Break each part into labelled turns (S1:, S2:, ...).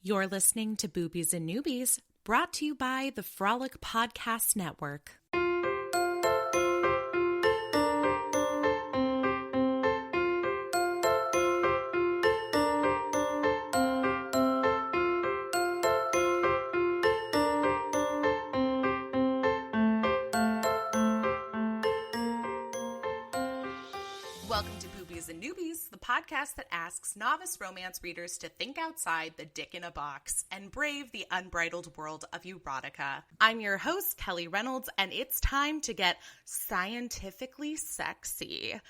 S1: You're listening to Boobies and Noobies, brought to you by the Frolic Podcast Network. Welcome to Boobies and Noobies, the podcast that asks novice romance readers to think outside the dick in a box and brave the unbridled world of erotica. I'm your host, Kelly Reynolds, and it's time to get scientifically sexy.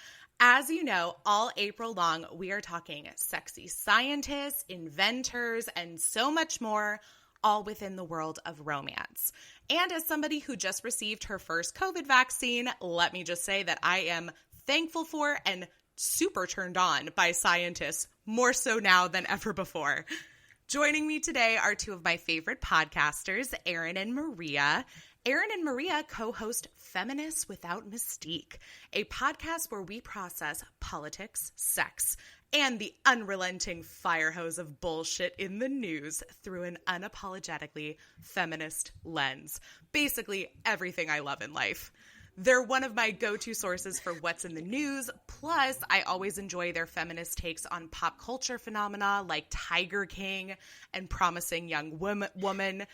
S1: As you know, all April long, we are talking sexy scientists, inventors, and so much more, all within the world of romance. And as somebody who just received her first COVID vaccine, let me just say that I am thankful for and super turned on by scientists, more so now than ever before. Joining me today are two of my favorite podcasters, Erin and Maria. Erin and Maria co-host Feminists without Mystique, a podcast where we process politics, sex, and the unrelenting fire hose of bullshit in the news through an unapologetically feminist lens. Basically, everything I love in life. They're one of my go-to sources for what's in the news, plus I always enjoy their feminist takes on pop culture phenomena like Tiger King and Promising Young Woman.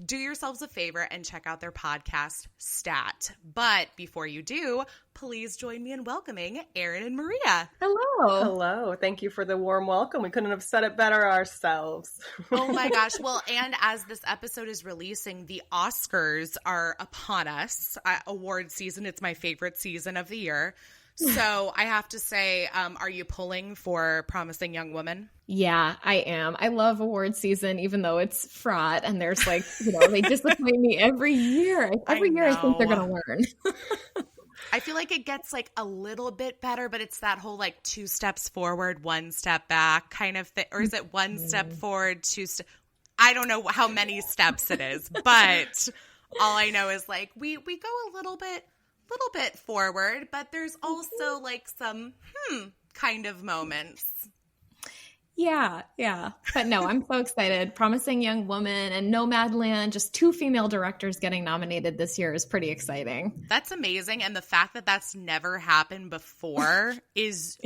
S1: Do yourselves a favor and check out their podcast, Stat. But before you do, please join me in welcoming Erin and Maria.
S2: Hello.
S3: Hello. Thank you for the warm welcome. We couldn't have said it better ourselves.
S1: Oh my gosh. Well, and as this episode is releasing, the Oscars are upon us. Award season. It's my favorite season of the year. So I have to say, are you pulling for Promising Young Woman?
S2: Yeah, I am. I love award season, even though it's fraught and there's like, they disappoint me every year. Every year I think they're going to learn.
S1: I feel like it gets like a little bit better, but it's that whole like 2 steps forward, 1 step back kind of thing. Or is it 1 step forward, 2 steps? I don't know how many steps it is, but all I know is like we go a little bit forward, but there's also like some kind of moments.
S2: Yeah. But no, I'm so excited. Promising Young Woman and Nomadland, just 2 female directors getting nominated this year is pretty exciting.
S1: That's amazing. And the fact that that's never happened before is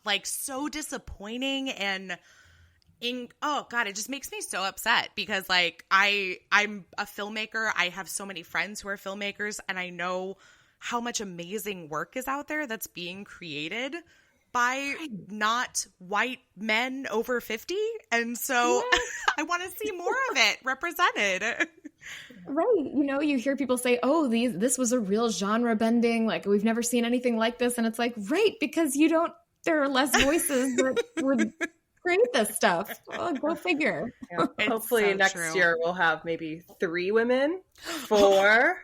S1: like so disappointing and oh God, it just makes me so upset because like I'm a filmmaker. I have so many friends who are filmmakers and I know how much amazing work is out there that's being created by not white men over 50. And so I want to see more of it represented.
S2: Right. You hear people say, oh, this was a real genre bending. Like we've never seen anything like this. And it's like, right. Because there are less voices that would create this stuff. Oh, go figure.
S3: Yeah. Hopefully so next year we'll have maybe 3 women, 4.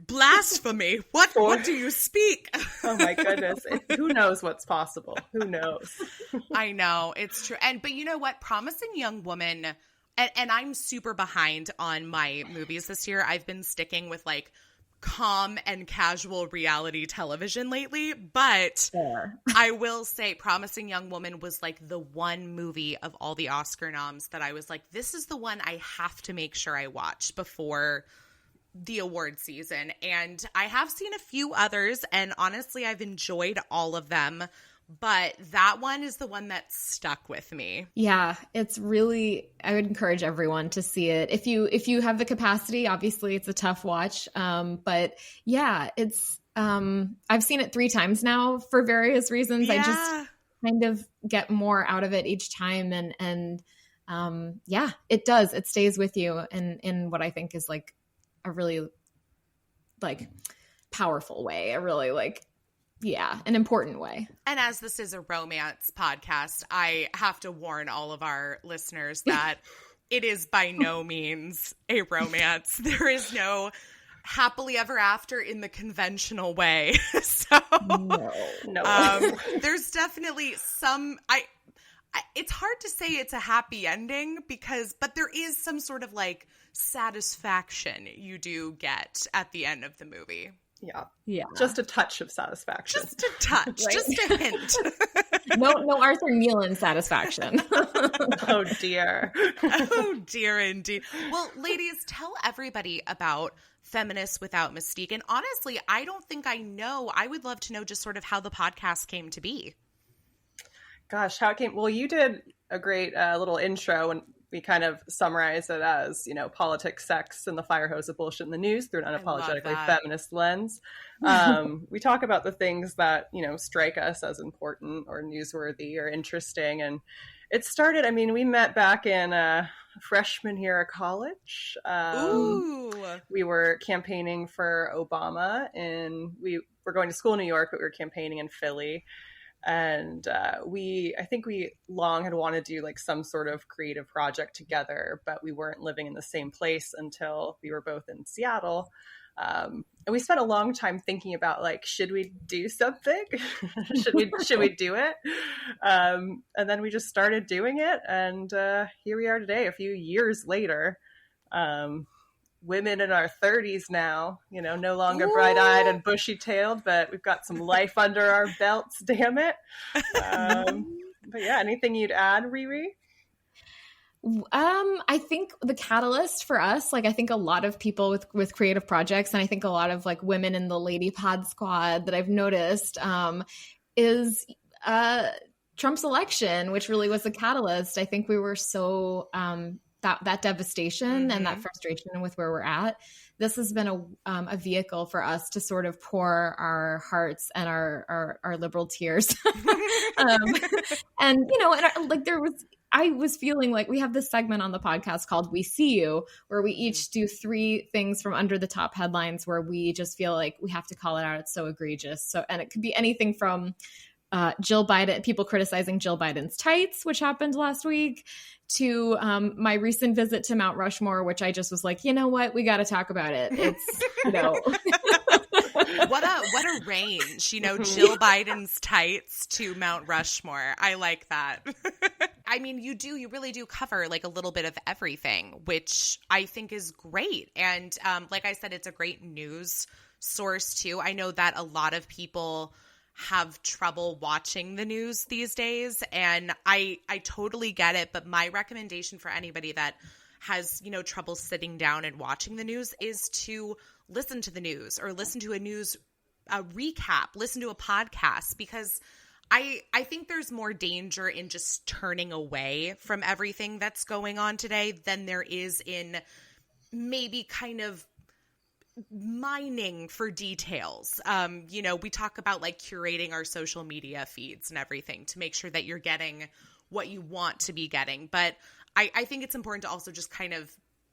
S1: Blasphemy. What do you speak?
S3: Oh my goodness. Who knows what's possible? Who knows?
S1: I know. It's true. But you know what? Promising Young Woman, and I'm super behind on my movies this year. I've been sticking with like calm and casual reality television lately, but I will say Promising Young Woman was like the one movie of all the Oscar noms that I was like, this is the one I have to make sure I watch before the award season. And I have seen a few others, and honestly, I've enjoyed all of them. But that one is the one that stuck with me.
S2: Yeah, it's really, I would encourage everyone to see it. If you have the capacity, obviously it's a tough watch. But yeah, it's, I've seen it 3 times now for various reasons.
S1: Yeah.
S2: I just kind of get more out of it each time. And yeah, it does. It stays with you in what I think is like a really like powerful way, a really like, yeah, an important way.
S1: And as this is a romance podcast, I have to warn all of our listeners that it is by no means a romance. There is no happily ever after in the conventional way. So
S3: no.
S1: There's definitely some it's hard to say it's a happy ending but there is some sort of like satisfaction you do get at the end of the movie.
S2: Yeah.
S3: Just a touch of satisfaction.
S1: Just a touch,
S2: Right.
S1: just a hint.
S2: No Arthur Kneland satisfaction.
S3: Oh dear.
S1: Oh dear indeed. Well, ladies, tell everybody about Feminists Without Mystique. And honestly, I don't think I know. I would love to know just sort of how the podcast came to be.
S3: Gosh, how it came. Well, you did a great little intro, and we kind of summarize it as, politics, sex, and the fire hose of bullshit in the news through an unapologetically feminist lens. We talk about the things that, strike us as important or newsworthy or interesting. And it started, we met back in freshman year of college.
S1: Ooh.
S3: We were campaigning for Obama, and we were going to school in New York, but we were campaigning in Philly. And I think we long had wanted to do like some sort of creative project together, but we weren't living in the same place until we were both in Seattle. And we spent a long time thinking about like, should we do something? should we do it? And then we just started doing it. And here we are today, a few years later. Women in our 30s now, no longer bright-eyed and bushy-tailed, but we've got some life under our belts, damn it. But yeah, anything you'd add, Riri?
S2: I think the catalyst for us, like I think a lot of people with creative projects, and I think a lot of like women in the Lady Pod squad that I've noticed is Trump's election, which really was the catalyst. I think we were so that devastation and that frustration with where we're at. This has been a vehicle for us to sort of pour our hearts and our liberal tears. I was feeling like we have this segment on the podcast called We See You, where we each do 3 things from under the top headlines where we just feel like we have to call it out. It's so egregious. And it could be anything from Jill Biden, people criticizing Jill Biden's tights, which happened last week, to my recent visit to Mount Rushmore, which I just was like, you know what, we got to talk about it. It's
S1: what a range, Jill Biden's tights to Mount Rushmore. I like that. You really do cover like a little bit of everything, which I think is great. And like I said, it's a great news source too. I know that a lot of people have trouble watching the news these days, and I totally get it. But my recommendation for anybody that has, trouble sitting down and watching the news is to listen to the news or listen to a recap, listen to a podcast, because I think there's more danger in just turning away from everything that's going on today than there is in maybe kind of mining for details. We talk about like curating our social media feeds and everything to make sure that you're getting what you want to be getting. But I think it's important to also just kind of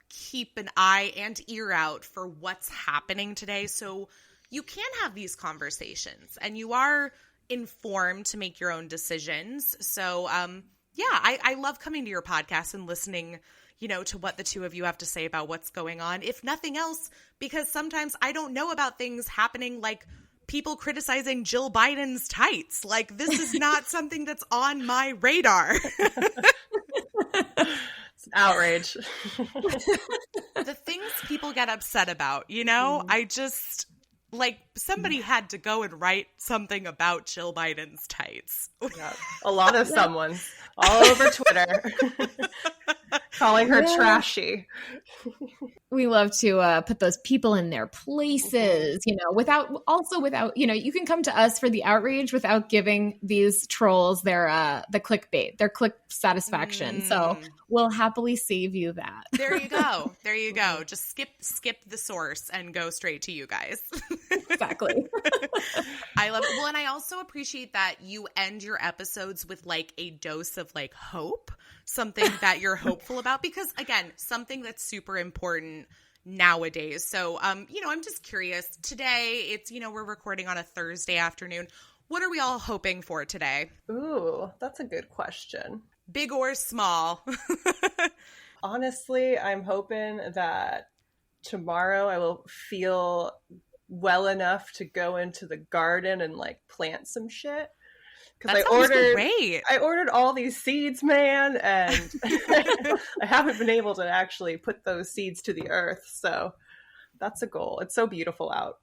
S1: keep an eye and ear out for what's happening today, so you can have these conversations and you are informed to make your own decisions. So I love coming to your podcast and listening to what the two of you have to say about what's going on, if nothing else, because sometimes I don't know about things happening like people criticizing Jill Biden's tights. Like, this is not something that's on my radar.
S3: It's an outrage.
S1: The things people get upset about, I just, like, somebody had to go and write something about Jill Biden's tights.
S3: Yeah, a lot of someone's all over Twitter. Calling her trashy.
S2: We love to put those people in their places, without, you can come to us for the outrage without giving these trolls their the clickbait, their click satisfaction. So we'll happily save you that.
S1: There you go. There you go. Just skip the source and go straight to you guys.
S2: Exactly.
S1: I love it. Well, and I also appreciate that you end your episodes with like a dose of like hope, something that you're hopeful about, because again, something that's super important nowadays. So, I'm just curious today. It's, we're recording on a Thursday afternoon. What are we all hoping for today?
S3: Ooh, that's a good question.
S1: Big or small?
S3: Honestly, I'm hoping that tomorrow I will feel well enough to go into the garden and like plant some shit. Because I ordered all these seeds, man, and I haven't been able to actually put those seeds to the earth. So that's a goal. It's so beautiful out.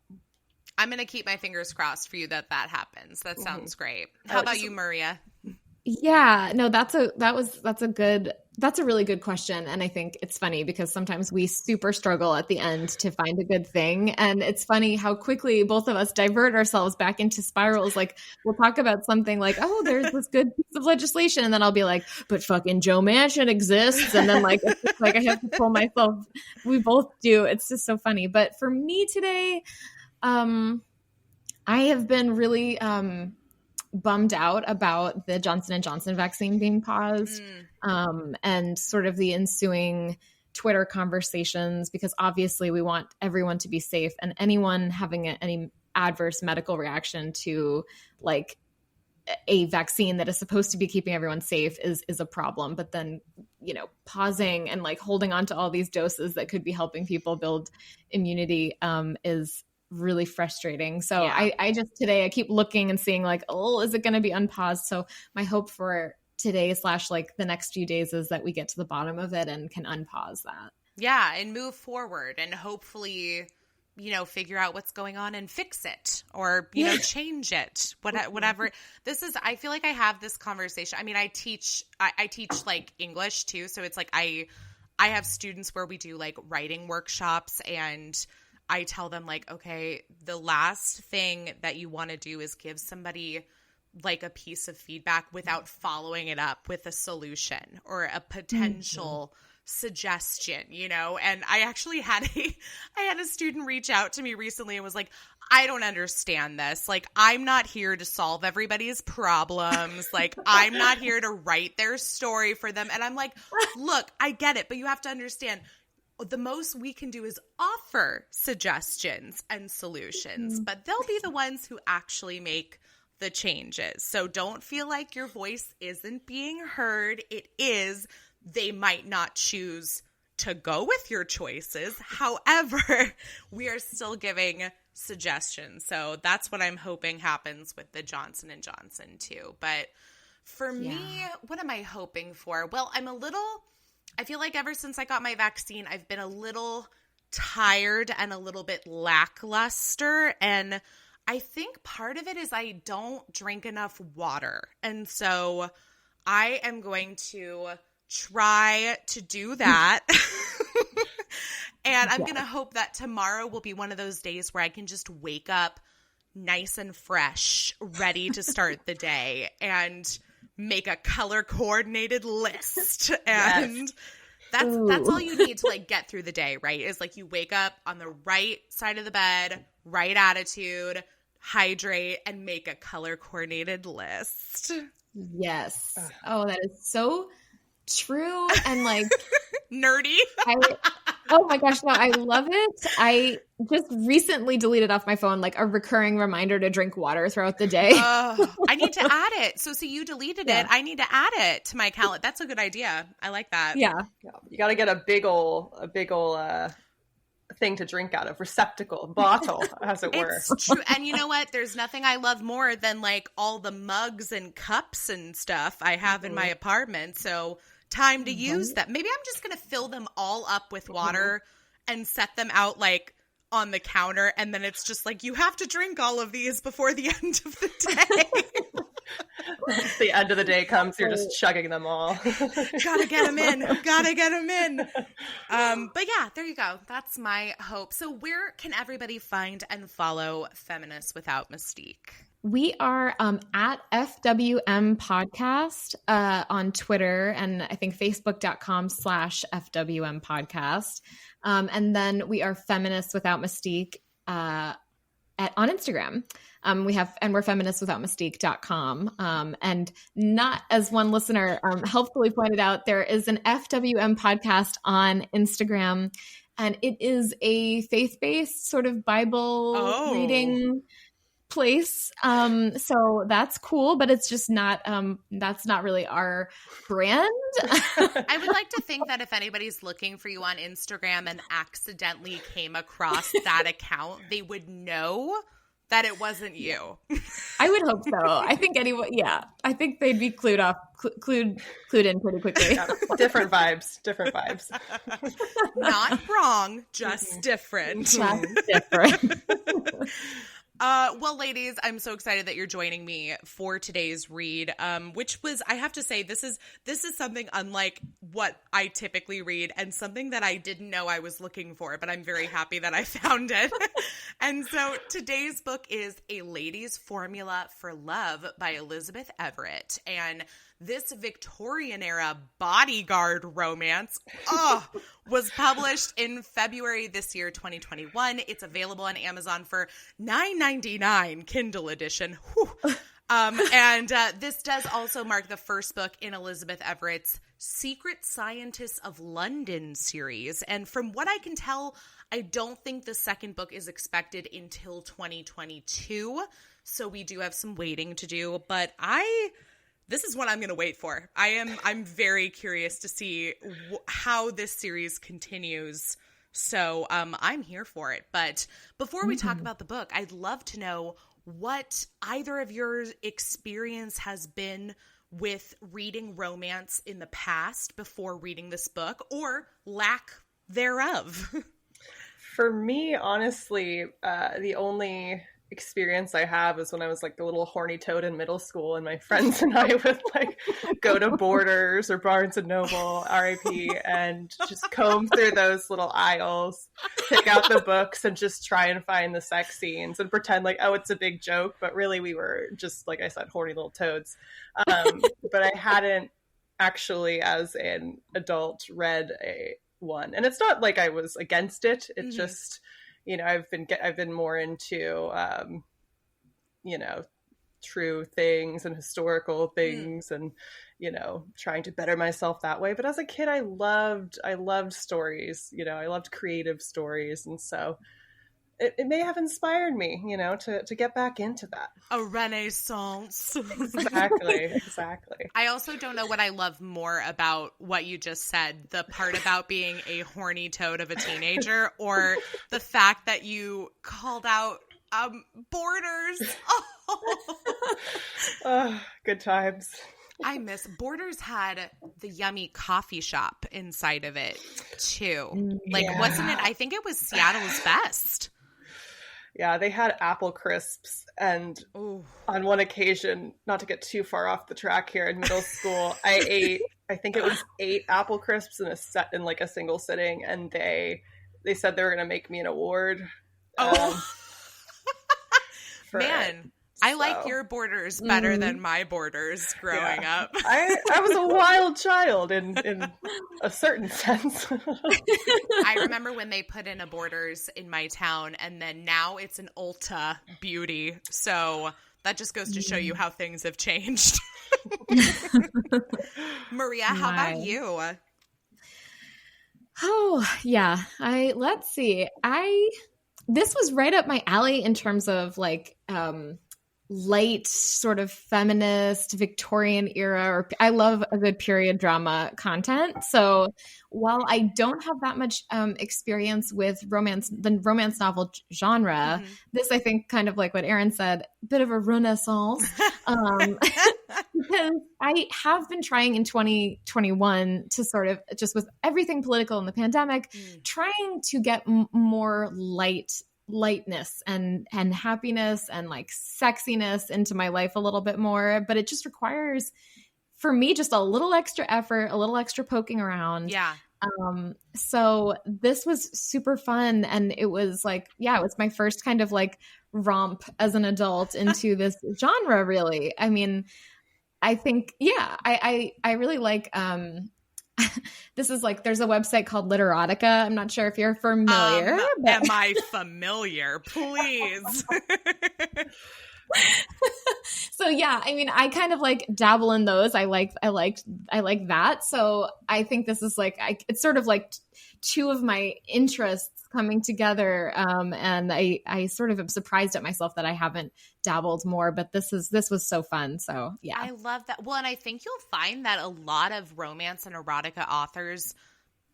S1: I'm going to keep my fingers crossed for you that happens. That sounds great. How about you, Maria?
S2: Yeah, no, that's a really good question. And I think it's funny because sometimes we super struggle at the end to find a good thing. And it's funny how quickly both of us divert ourselves back into spirals. Like we'll talk about something like, oh, there's this good piece of legislation. And then I'll be like, but fucking Joe Manchin exists. And then like, it's just like I have to pull myself. We both do. It's just so funny. But for me today, I have been really, bummed out about the Johnson & Johnson vaccine being paused and sort of the ensuing Twitter conversations, because obviously we want everyone to be safe, and anyone having any adverse medical reaction to like a vaccine that is supposed to be keeping everyone safe is a problem. But then, you know, pausing and like holding on to all these doses that could be helping people build immunity is really frustrating. So yeah. I just today I keep looking and seeing like, oh, is it going to be unpaused? So my hope for today / like the next few days is that we get to the bottom of it and can unpause that.
S1: Yeah, and move forward and hopefully, you know, figure out what's going on and fix it or, you know, change it. Whatever. This is, I feel like I have this conversation. I mean, I teach like English too. So it's like I have students where we do like writing workshops, and I tell them like, okay, the last thing that you want to do is give somebody like a piece of feedback without following it up with a solution or a potential suggestion, you know? And I actually had a student reach out to me recently and was like, I don't understand this. Like, I'm not here to solve everybody's problems. Like, I'm not here to write their story for them. And I'm like, look, I get it, but you have to understand, the most we can do is offer suggestions and solutions, but they'll be the ones who actually make the changes. So don't feel like your voice isn't being heard. It is. They might not choose to go with your choices. However, we are still giving suggestions. So that's what I'm hoping happens with the Johnson & Johnson too. But for me, what am I hoping for? Well, I feel like ever since I got my vaccine, I've been a little tired and a little bit lackluster. And I think part of it is I don't drink enough water. And so I am going to try to do that. And I'm going to hope that tomorrow will be one of those days where I can just wake up nice and fresh, ready to start the day and make a color coordinated list. And that's all you need to like get through the day, right? Is like you wake up on the right side of the bed, right attitude, hydrate, and make a color coordinated list.
S2: Yes. Oh, that is so true. And like
S1: nerdy.
S2: Oh my gosh, no, I love it. I just recently deleted off my phone like a recurring reminder to drink water throughout the day.
S1: I need to add it. So you deleted it. I need to add it to my calendar. That's a good idea. I like that.
S2: Yeah.
S3: You got to get a big ol' thing to drink out of, bottle, as it were.
S1: It's true. And you know what? There's nothing I love more than like all the mugs and cups and stuff I have in my apartment. So time to use them. Maybe I'm just going to fill them all up with water and set them out like on the counter. And then it's just like, you have to drink all of these before the end of the day.
S3: The end of the day comes, you're just chugging them all.
S1: Gotta get them in. But yeah, there you go. That's my hope. So where can everybody find and follow Feminists Without Mystique?
S2: We are at FWM Podcast on Twitter, and I think Facebook.com/FWM Podcast. And then we are Feminists Without Mystique on Instagram. We're feministswithoutmystique.com. And not, as one listener helpfully pointed out, there is an FWM podcast on Instagram, and it is a faith-based sort of Bible reading place. So that's cool, but it's just not, that's not really our brand.
S1: I would like to think that if anybody's looking for you on Instagram and accidentally came across that account, they would know that it wasn't you.
S2: I would hope so. I think anyone, I think they'd be clued in pretty quickly.
S3: Yeah, different vibes.
S1: Not wrong, just different.
S2: Just different.
S1: Well, ladies, I'm so excited that you're joining me for today's read, which was, I have to say, this is something unlike what I typically read and something that I didn't know I was looking for, but I'm very happy that I found it. And so today's book is A Lady's Formula for Love by Elizabeth Everett. And this Victorian-era bodyguard romance was published in February this year, 2021. It's available on Amazon for $9.99 Kindle edition. And this does also mark the first book in Elizabeth Everett's Secret Scientists of London series. And from what I can tell, I don't think the second book is expected until 2022. So we do have some waiting to do, but this is what I'm going to wait for. I'm very curious to see how this series continues. So I'm here for it. But before we talk about the book, I'd love to know what either of your experience has been with reading romance in the past before reading this book, or lack thereof.
S3: For me, honestly, the only experience I have is when I was like the little horny toad in middle school, and my friends and I would like go to Borders or Barnes and Noble, RIP, and just comb through those little aisles, pick out the books, and just try and find the sex scenes and pretend like, oh, it's a big joke, but really we were just, like I said, horny little toads. But I hadn't actually, as an adult, read one, and it's not like I was against it. It's just, you know, I've been more into, you know, true things and historical things, and, you know, trying to better myself that way. But as a kid, I loved stories. You know, I loved creative stories, and so it may have inspired me, you know, to get back into that.
S1: A renaissance.
S3: Exactly.
S1: I also don't know what I love more about what you just said, the part about being a horny toad of a teenager, or the fact that you called out Borders.
S3: Good times.
S1: I miss Borders had the yummy coffee shop inside of it too. Like, wasn't it? I think it was Seattle's best.
S3: Yeah, they had apple crisps, and on one occasion, not to get too far off the track here, in middle school, I think it was 8 apple crisps in a single sitting, and they said they were going to make me an award.
S1: Man, I like your Borders better than my Borders growing up.
S3: I was a wild child in a certain sense.
S1: I remember when they put in a Borders in my town, and then now it's an Ulta Beauty. So that just goes to show you how things have changed. Maria, how about you?
S2: Oh, yeah. Let's see. This was right up my alley in terms of like light sort of feminist Victorian era, or I love a good period drama content. So while I don't have that much experience with the romance novel genre, this, I think, kind of like what Erin said, a bit of a renaissance. Because I have been trying in 2021 to sort of, just with everything political in the pandemic, trying to get more lightness and happiness and like sexiness into my life a little bit more, but it just requires, for me, just a little extra effort, a little extra poking around. So this was super fun, and it was like, it was my first kind of like romp as an adult into this genre, really. I mean, I think I really like this is like, there's a website called Literotica. I'm not sure if you're familiar.
S1: Am I familiar? Please.
S2: So yeah, I mean, I kind of like dabble in those. I like that. So I think this is like, it's sort of like two of my interests coming together. And I sort of am surprised at myself that I haven't dabbled more, but this was so fun. So yeah.
S1: I love that. Well, and I think you'll find that a lot of romance and erotica authors,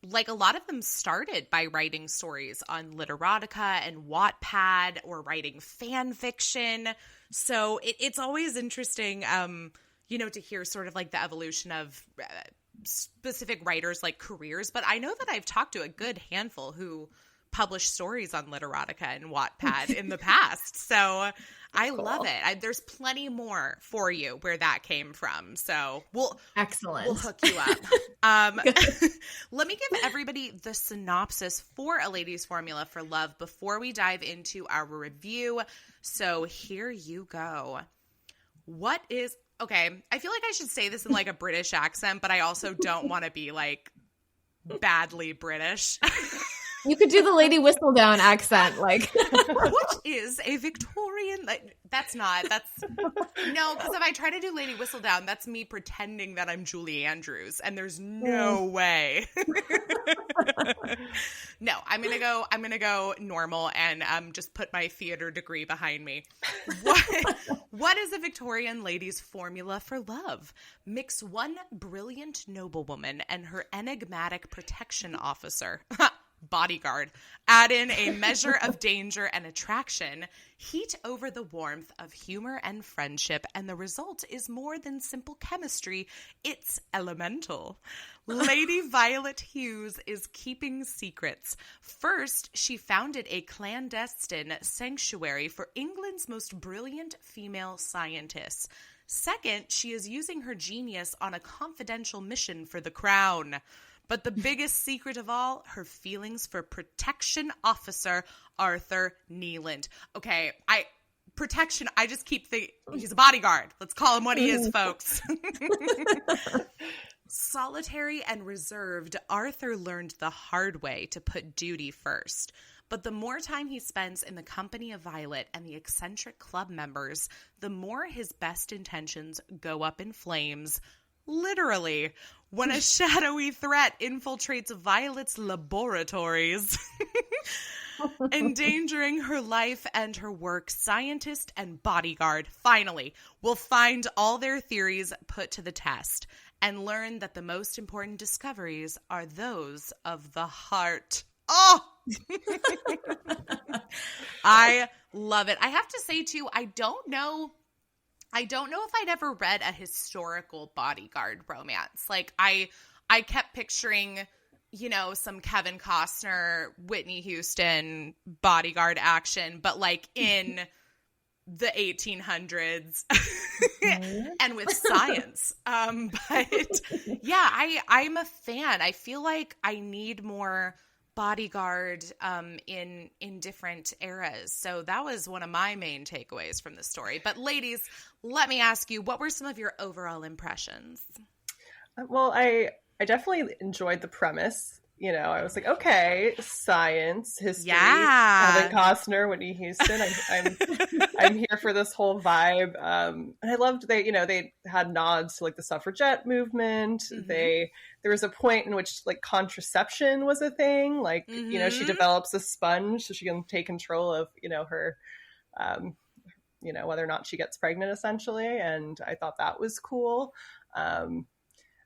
S1: like a lot of them started by writing stories on Literotica and Wattpad, or writing fan fiction. So it's always interesting, to hear sort of like the evolution of specific writers' like careers. But I know that I've talked to a good handful who published stories on Literotica and Wattpad in the past. So I love it. There's plenty more for you where that came from. So we'll hook you up. Let me give everybody the synopsis for A Lady's Formula for Love before we dive into our review. So here you go. Okay, I feel like I should say this in like a British accent, but I also don't want to be like badly British.
S2: You could do the Lady Whistledown accent, like.
S1: What is a Victorian? No, because if I try to do Lady Whistledown, that's me pretending that I'm Julie Andrews, and there's no way. No, I'm gonna go normal and just put my theater degree behind me. What is a Victorian lady's formula for love? Mix one brilliant noblewoman and her enigmatic protection officer. Bodyguard. Add in a measure of danger and attraction. Heat over the warmth of humor and friendship, and the result is more than simple chemistry. It's elemental. Lady Violet Hughes is keeping secrets. First, she founded a clandestine sanctuary for England's most brilliant female scientists. Second, she is using her genius on a confidential mission for the crown. But the biggest secret of all, her feelings for protection officer Arthur Kneland. Okay, I just keep thinking, he's a bodyguard. Let's call him what he is, folks. Solitary and reserved, Arthur learned the hard way to put duty first. But the more time he spends in the company of Violet and the eccentric club members, the more his best intentions go up in flames. Literally, when a shadowy threat infiltrates Violet's laboratories, endangering her life and her work, scientist and bodyguard finally will find all their theories put to the test and learn that the most important discoveries are those of the heart. Oh! I love it. I have to say, too, I don't know if I'd ever read a historical bodyguard romance. Like, I kept picturing, some Kevin Costner, Whitney Houston bodyguard action, but like in the 1800s and with science. But yeah, I'm a fan. I feel like I need more bodyguard in different eras. So that was one of my main takeaways from the story. But ladies, let me ask you, what were some of your overall impressions?
S3: Well, I definitely enjoyed the premise. I was like, okay, science, history, Kevin Costner, Whitney Houston. I'm here for this whole vibe. And I loved they had nods to like the suffragette movement. Mm-hmm. There was a point in which like contraception was a thing. Like, mm-hmm. She develops a sponge so she can take control of, her, whether or not she gets pregnant essentially. And I thought that was cool.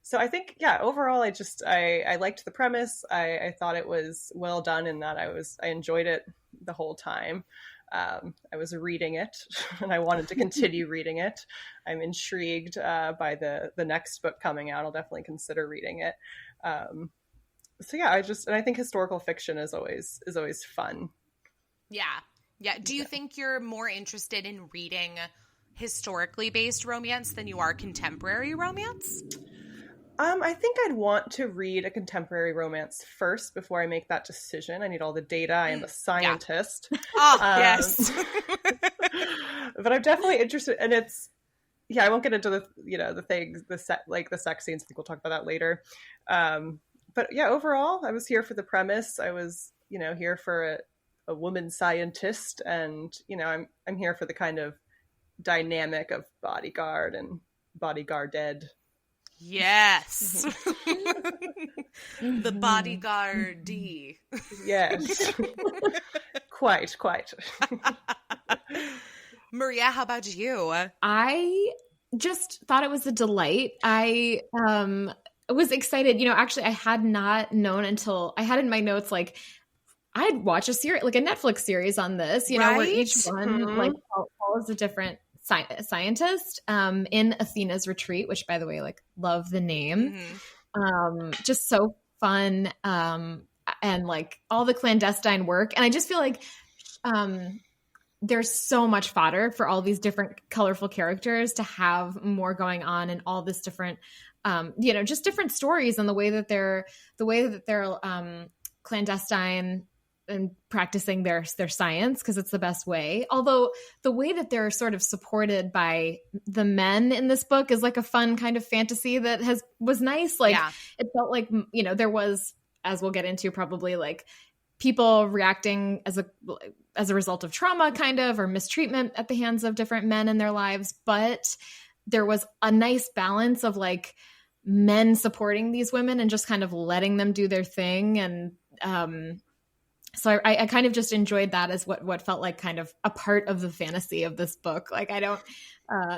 S3: So I think, overall, I liked the premise. I thought it was well done in that I enjoyed it the whole time. I was reading it and I wanted to continue reading it. I'm intrigued by the next book coming out. I'll definitely consider reading it. I think historical fiction is always fun. Yeah.
S1: Yeah. Do you think you're more interested in reading historically based romance than you are contemporary romance?
S3: I think I'd want to read a contemporary romance first before I make that decision. I need all the data. I am a scientist.
S1: Yeah. Oh, yes.
S3: But I'm definitely interested, and I won't get into the things, the sex scenes. I think we'll talk about that later. But yeah, overall, I was here for the premise. I was, here for a woman scientist, and I'm here for the kind of dynamic of bodyguard and bodyguarded.
S1: Yes. The bodyguardee.
S3: Yes. Quite.
S1: Maria, how about you?
S2: I just thought it was a delight. I was excited. Actually, I had not known until I had in my notes, like, I'd watch a series, like a Netflix series on this,
S1: right?
S2: Where each one like follows a different scientist in Athena's retreat, which, by the way, like, love the name. Mm-hmm. Just so fun. and like all the clandestine work. And I just feel like there's so much fodder for all these different colorful characters to have more going on and all this different, just different stories and the way that they're clandestine and practicing their science because it's the best way. Although the way that they're sort of supported by the men in this book is like a fun kind of fantasy that was nice. Like it felt like, there was, as we'll get into probably, like people reacting as a result of trauma kind of, or mistreatment at the hands of different men in their lives. But there was a nice balance of like men supporting these women and just kind of letting them do their thing. And, so I kind of just enjoyed that as what felt like kind of a part of the fantasy of this book. Like I don't,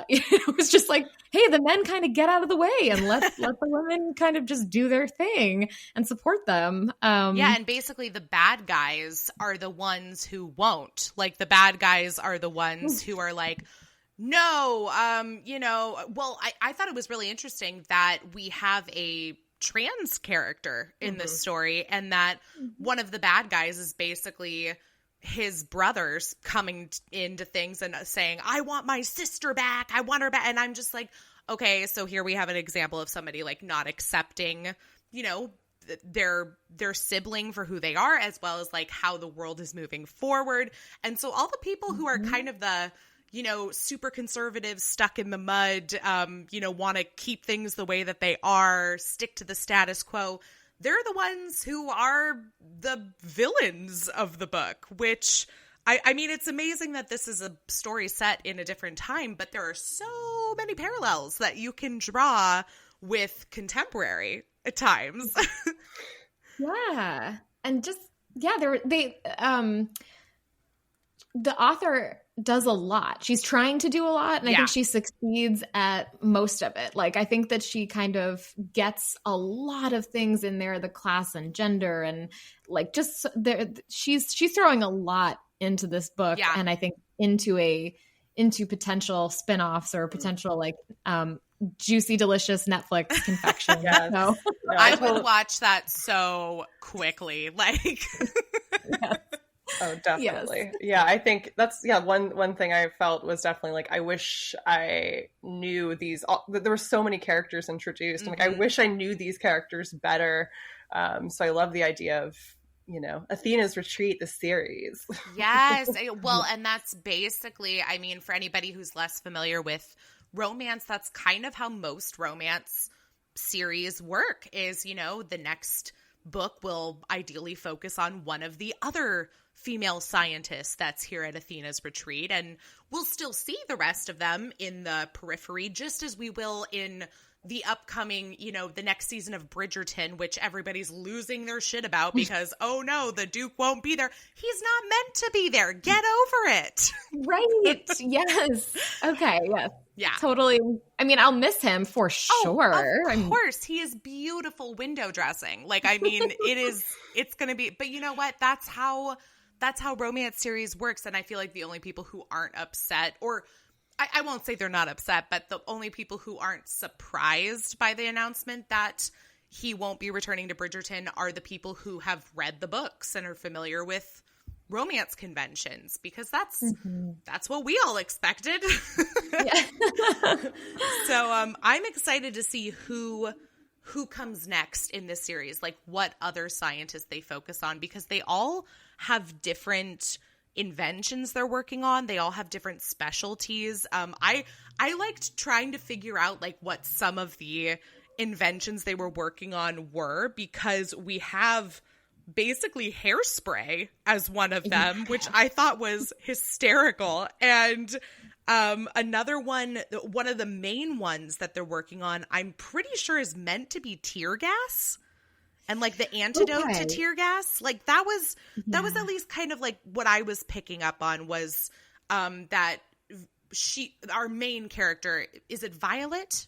S2: it was just like, hey, the men kind of get out of the way and let the women kind of just do their thing and support them.
S1: And basically the bad guys are the ones who won't. Like the bad guys are the ones who are like, no, I thought it was really interesting that we have a trans character in this story, and that one of the bad guys is basically his brothers coming into things and saying, I want my sister back, I want her back. And I'm just like, okay, so here we have an example of somebody like not accepting, their sibling for who they are, as well as like how the world is moving forward. And so all the people who are kind of the super conservative, stuck in the mud, want to keep things the way that they are, stick to the status quo. They're the ones who are the villains of the book, which, I mean, it's amazing that this is a story set in a different time, but there are so many parallels that you can draw with contemporary times.
S2: Yeah. And just, the author does a lot. She's trying to do a lot, and I think she succeeds at most of it. Like I think that she kind of gets a lot of things in there, the class and gender, and like just there, she's throwing a lot into this book, and I think into potential spin-offs or potential like juicy, delicious Netflix confection. So
S1: I would watch that so quickly, like.
S3: Oh, definitely. Yes. Yeah, I think that's one thing I felt was definitely like I wish I knew these. There were so many characters introduced. Like I wish I knew these characters better. So I love the idea of Athena's Retreat, the series.
S1: Yes, well, and that's basically, I mean, for anybody who's less familiar with romance, that's kind of how most romance series work. Is the next book will ideally focus on one of the other female scientists that's here at Athena's Retreat, and we'll still see the rest of them in the periphery, just as we will in the upcoming, the next season of Bridgerton, which everybody's losing their shit about because, oh no, the Duke won't be there. He's not meant to be there. Get over it.
S2: Right. Yes. Okay. Yes.
S1: Yeah.
S2: Totally. I mean, I'll miss him for sure.
S1: Of course. He is beautiful window dressing. Like, I mean, it's going to be, but you know what? That's how romance series works. And I feel like the only people who aren't upset, or I won't say they're not upset, but the only people who aren't surprised by the announcement that he won't be returning to Bridgerton are the people who have read the books and are familiar with romance conventions, because that's what we all expected. So I'm excited to see who comes next in this series, like what other scientists they focus on, because they all have different inventions they're working on. They all have different specialties. I liked trying to figure out like what some of the inventions they were working on were, because we have basically hairspray as one of them, which I thought was hysterical. And another one of the main ones that they're working on, I'm pretty sure is meant to be tear gas. And like the antidote to tear gas, like that was at least kind of like what I was picking up on was that our main character, is it Violet?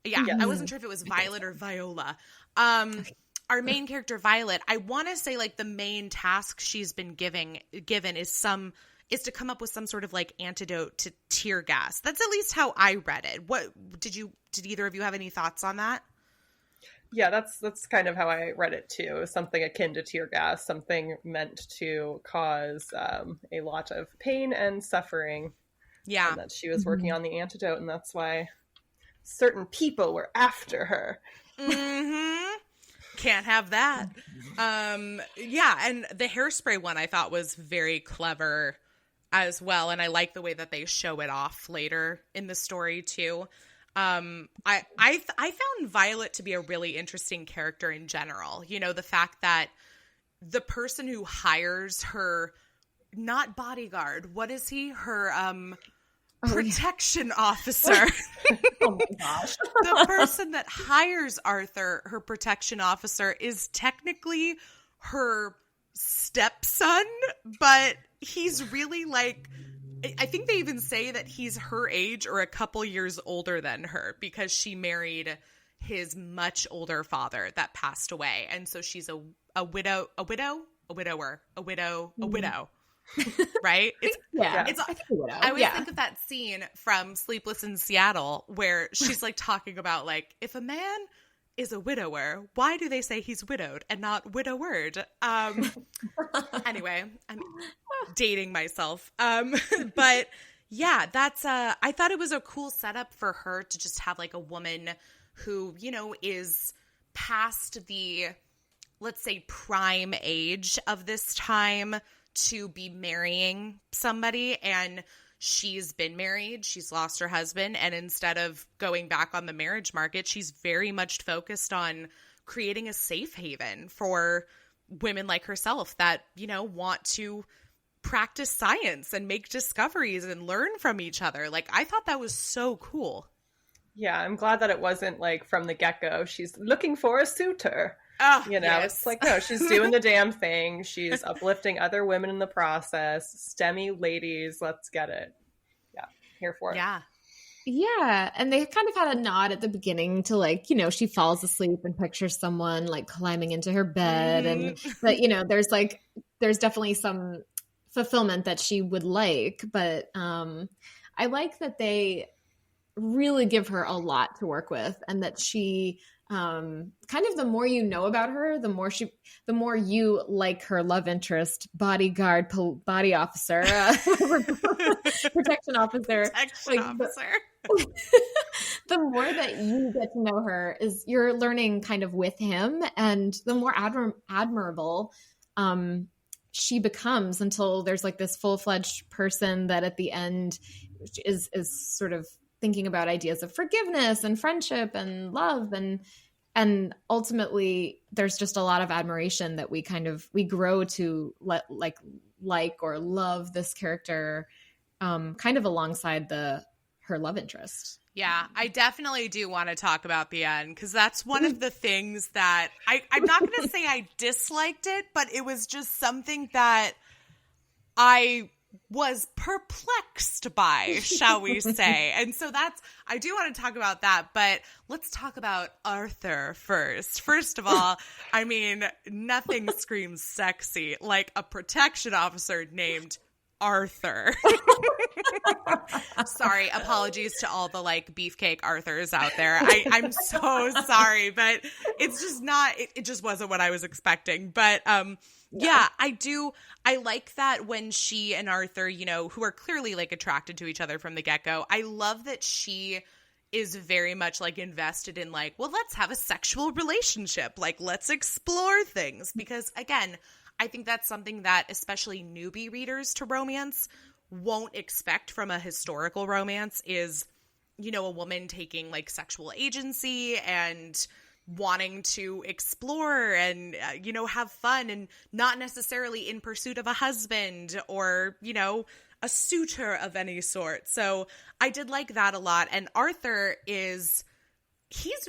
S1: Yeah, yes. I wasn't sure if it was Violet or Viola. Our main character, Violet, I want to say like the main task she's been given is to come up with some sort of like antidote to tear gas. That's at least how I read it. What did either of you have any thoughts on that?
S3: Yeah, that's kind of how I read it too. Something akin to tear gas, something meant to cause a lot of pain and suffering.
S1: Yeah.
S3: And that she was working on the antidote, and that's why certain people were after her.
S1: Mm-hmm. Can't have that. Yeah, and the hairspray one I thought was very clever as well, and I like the way that they show it off later in the story too. I found Violet to be a really interesting character in general. You know, the fact that the person who hires her, not bodyguard, what is he? Her protection officer.
S2: Oh my gosh.
S1: The person that hires Arthur, her protection officer, is technically her stepson, but he's really like, I think they even say that he's her age or a couple years older than her because she married his much older father that passed away. And so she's a widower. Right?
S2: Yeah.
S1: It's,
S2: I think a widow.
S1: I always think of that scene from Sleepless in Seattle where she's like talking about like, if a man is a widower, why do they say he's widowed and not widowered? Anyway, I'm dating myself. But yeah, that's I thought it was a cool setup for her to just have like a woman who, you know, is past the, let's say, prime age of this time to be marrying somebody, and she's been married, she's lost her husband, and instead of going back on the marriage market, she's very much focused on creating a safe haven for women like herself that, you know, want to practice science and make discoveries and learn from each other. Like, I thought that was so cool.
S3: Yeah, I'm glad that it wasn't like from the get-go, she's looking for a suitor.
S1: Oh,
S3: you know,
S1: yes.
S3: It's like, no, she's doing the damn thing. She's uplifting other women in the process. STEMmy ladies, let's get it. Yeah, here for it.
S1: Yeah.
S2: Yeah, and they kind of had a nod at the beginning to like, you know, she falls asleep and pictures someone like climbing into her bed, and but you know, there's definitely some fulfillment that she would like, but I like that they really give her a lot to work with, and that she kind of, the more you know about her, the more you like her love interest, bodyguard, body officer, protection officer. The more that you get to know her, is you're learning kind of with him, and the more admirable she becomes, until there's like this full-fledged person that at the end is sort of thinking about ideas of forgiveness and friendship and love, and ultimately there's just a lot of admiration that we grow to like or love this character kind of alongside her love interest.
S1: Yeah, I definitely do want to talk about the end, because that's one of the things that I'm not going to say I disliked it, but it was just something that I was perplexed by, shall we say. And so I do want to talk about that, but let's talk about Arthur first. First of all, I mean, nothing screams sexy like a protection officer named Arthur. Sorry, apologies to all the like beefcake Arthurs out there. I'm so sorry, but it's just not, it just wasn't what I was expecting. But yeah, I like that when she and Arthur, you know, who are clearly like attracted to each other from the get-go, I love that she is very much like invested in like, well, let's have a sexual relationship. Like, let's explore things. Because again, I think that's something that especially newbie readers to romance won't expect from a historical romance, is, you know, a woman taking like sexual agency and wanting to explore and, you know, have fun, and not necessarily in pursuit of a husband or, you know, a suitor of any sort. So I did like that a lot. And Arthur he's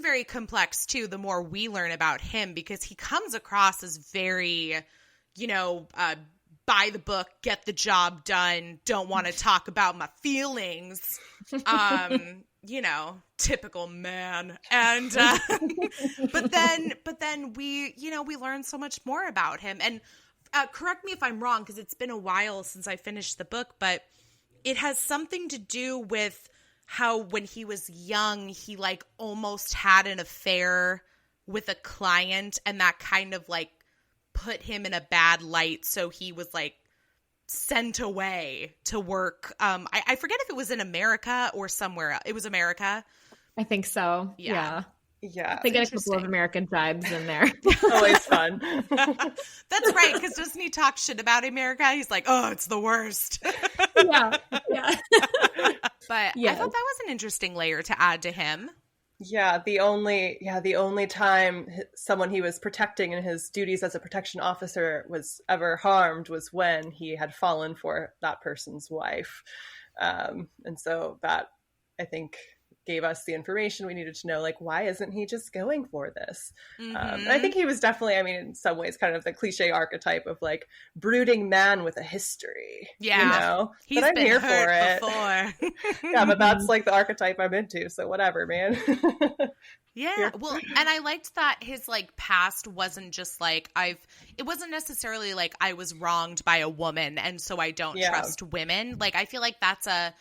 S1: very complex too, the more we learn about him, because he comes across as very, you know, by the book, get the job done, don't want to talk about my feelings, you know, typical man. And but then we, you know, we learn so much more about him. And correct me if I'm wrong, because it's been a while since I finished the book, but it has something to do with how when he was young, he like almost had an affair with a client, and that kind of like put him in a bad light. So he was like sent away to work. I forget if it was in America or somewhere else. It was America.
S2: I think so.
S1: Yeah.
S3: Yeah.
S2: They get a couple of American vibes in there.
S3: Always fun.
S1: That's right, because doesn't he talk shit about America? He's like, oh, it's the worst.
S2: Yeah.
S1: But I thought that was an interesting layer to add to him.
S3: Yeah, the only time someone he was protecting in his duties as a protection officer was ever harmed was when he had fallen for that person's wife. And so that, I think, gave us the information we needed to know, like, why isn't he just going for this? And I think he was definitely, I mean, in some ways, kind of the cliche archetype of like brooding man with a history.
S1: Yeah,
S3: you know?
S1: He's
S3: but I'm
S1: been
S3: here
S1: hurt
S3: for it.
S1: before.
S3: Yeah, but that's like the archetype I'm into. So whatever, man.
S1: Yeah, well, and I liked that his like past wasn't just like it wasn't necessarily like I was wronged by a woman and so I don't trust women. Like I feel like that's a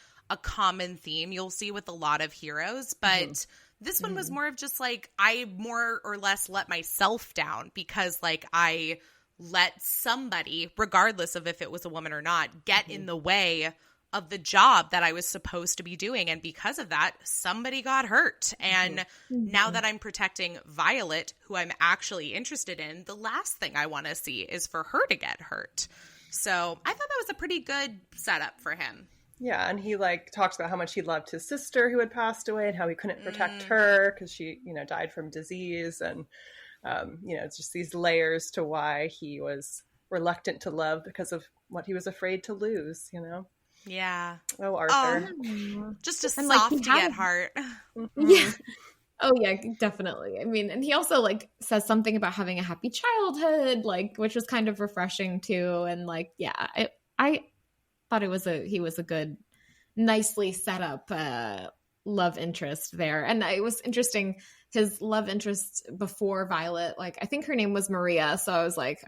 S1: common theme you'll see with a lot of heroes, but this one was more of just like I more or less let myself down because like I let somebody, regardless of if it was a woman or not, get in the way of the job that I was supposed to be doing. And because of that, somebody got hurt. And now that I'm protecting Violet, who I'm actually interested in, the last thing I want to see is for her to get hurt. So I thought that was a pretty good setup for him.
S3: Yeah, and he like talks about how much he loved his sister who had passed away and how he couldn't protect her because she, you know, died from disease. And, you know, it's just these layers to why he was reluctant to love because of what he was afraid to lose, you know?
S1: Yeah.
S3: Oh, Arthur.
S1: Just a
S2: And, like,
S1: softy at heart.
S2: Yeah. Oh yeah, definitely. I mean, and he also like says something about having a happy childhood, like, which was kind of refreshing too. And like, yeah, I thought he was a good, nicely set up love interest there. And it was interesting, his love interest before Violet, like I think her name was Maria. So I was like,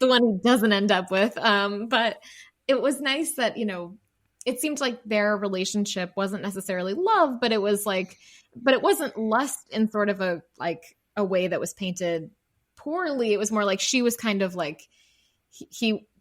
S2: the one he doesn't end up with. But it was nice that, you know, it seemed like their relationship wasn't necessarily love, but it was like, but it wasn't lust in sort of a way that was painted poorly. It was more like she was kind of like,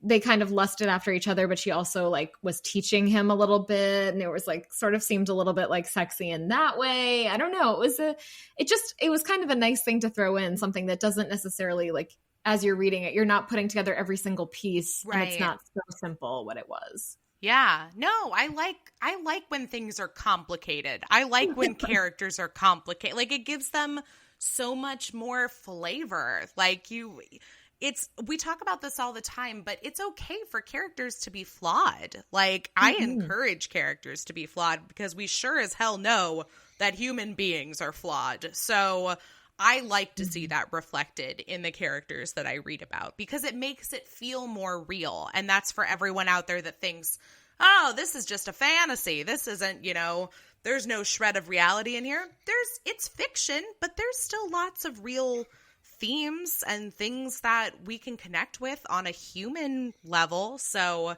S2: they kind of lusted after each other, but she also like was teaching him a little bit. And it was like, sort of seemed a little bit like sexy in that way. I don't know. It was kind of a nice thing to throw in, something that doesn't necessarily like, as you're reading it, you're not putting together every single piece. Right. And it's not so simple what it was.
S1: Yeah. No, I like when things are complicated. I like when characters are complicated. Like it gives them so much more flavor. Like we talk about this all the time, but it's okay for characters to be flawed. Like I encourage characters to be flawed because we sure as hell know that human beings are flawed. So I like to see that reflected in the characters that I read about because it makes it feel more real. And that's for everyone out there that thinks, oh, this is just a fantasy. This isn't, you know, there's no shred of reality in here. It's fiction, but there's still lots of real themes and things that we can connect with on a human level. So,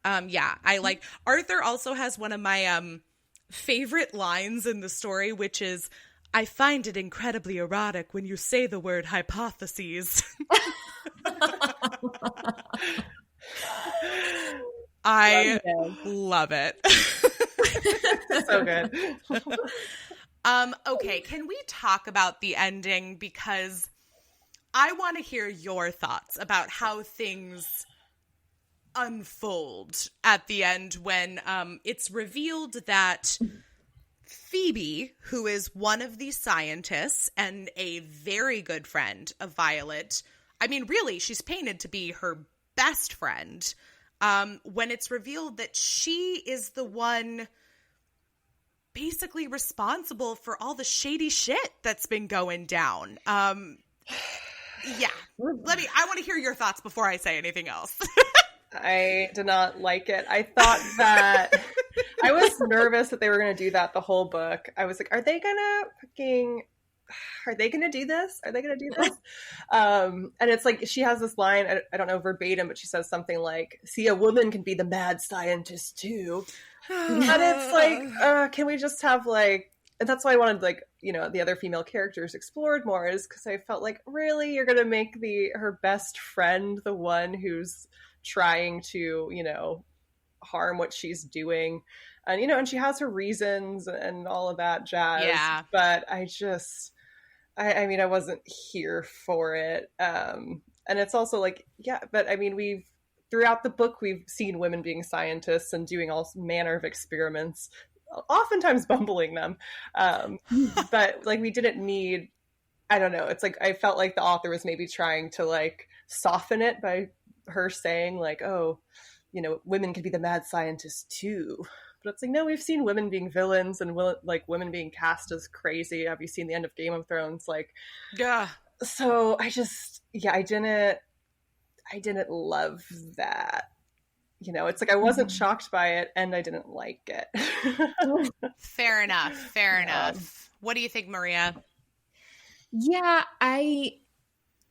S1: yeah, I like Arthur also has one of my favorite lines in the story, which is, I find it incredibly erotic when you say the word hypotheses. I love it.
S3: So good.
S1: Okay, can we talk about the ending? Because I want to hear your thoughts about how things unfold at the end when it's revealed that Phoebe, who is one of the scientists and a very good friend of Violet, I mean, really, she's painted to be her best friend, when it's revealed that she is the one basically responsible for all the shady shit that's been going down. Yeah. I want to hear your thoughts before I say anything else.
S3: I did not like it. I thought that I was nervous that they were going to do that the whole book. I was like, are they going to do this? Are they going to do this? And it's like, she has this line, I don't know verbatim, but she says something like, see, a woman can be the mad scientist too. And it's like, can we just have like, and that's why I wanted like you know, the other female characters explored more, is because I felt like, really, you're going to make her best friend the one who's trying to, you know, harm what she's doing. And, you know, and she has her reasons and all of that jazz.
S1: Yeah.
S3: But I just, I mean, I wasn't here for it. And it's also like, yeah, but I mean, throughout the book, we've seen women being scientists and doing all manner of experiments, oftentimes bumbling them. But like, we didn't need, I don't know. It's like, I felt like the author was maybe trying to like soften it by her saying like, oh, you know, women can be the mad scientists too. But it's like, no, we've seen women being villains and like women being cast as crazy. Have you seen the end of Game of Thrones? Like,
S1: yeah. So
S3: I just, yeah, I didn't love that. You know, it's like I wasn't shocked by it and I didn't like it.
S1: Fair enough. What do you think, Maria?
S2: Yeah,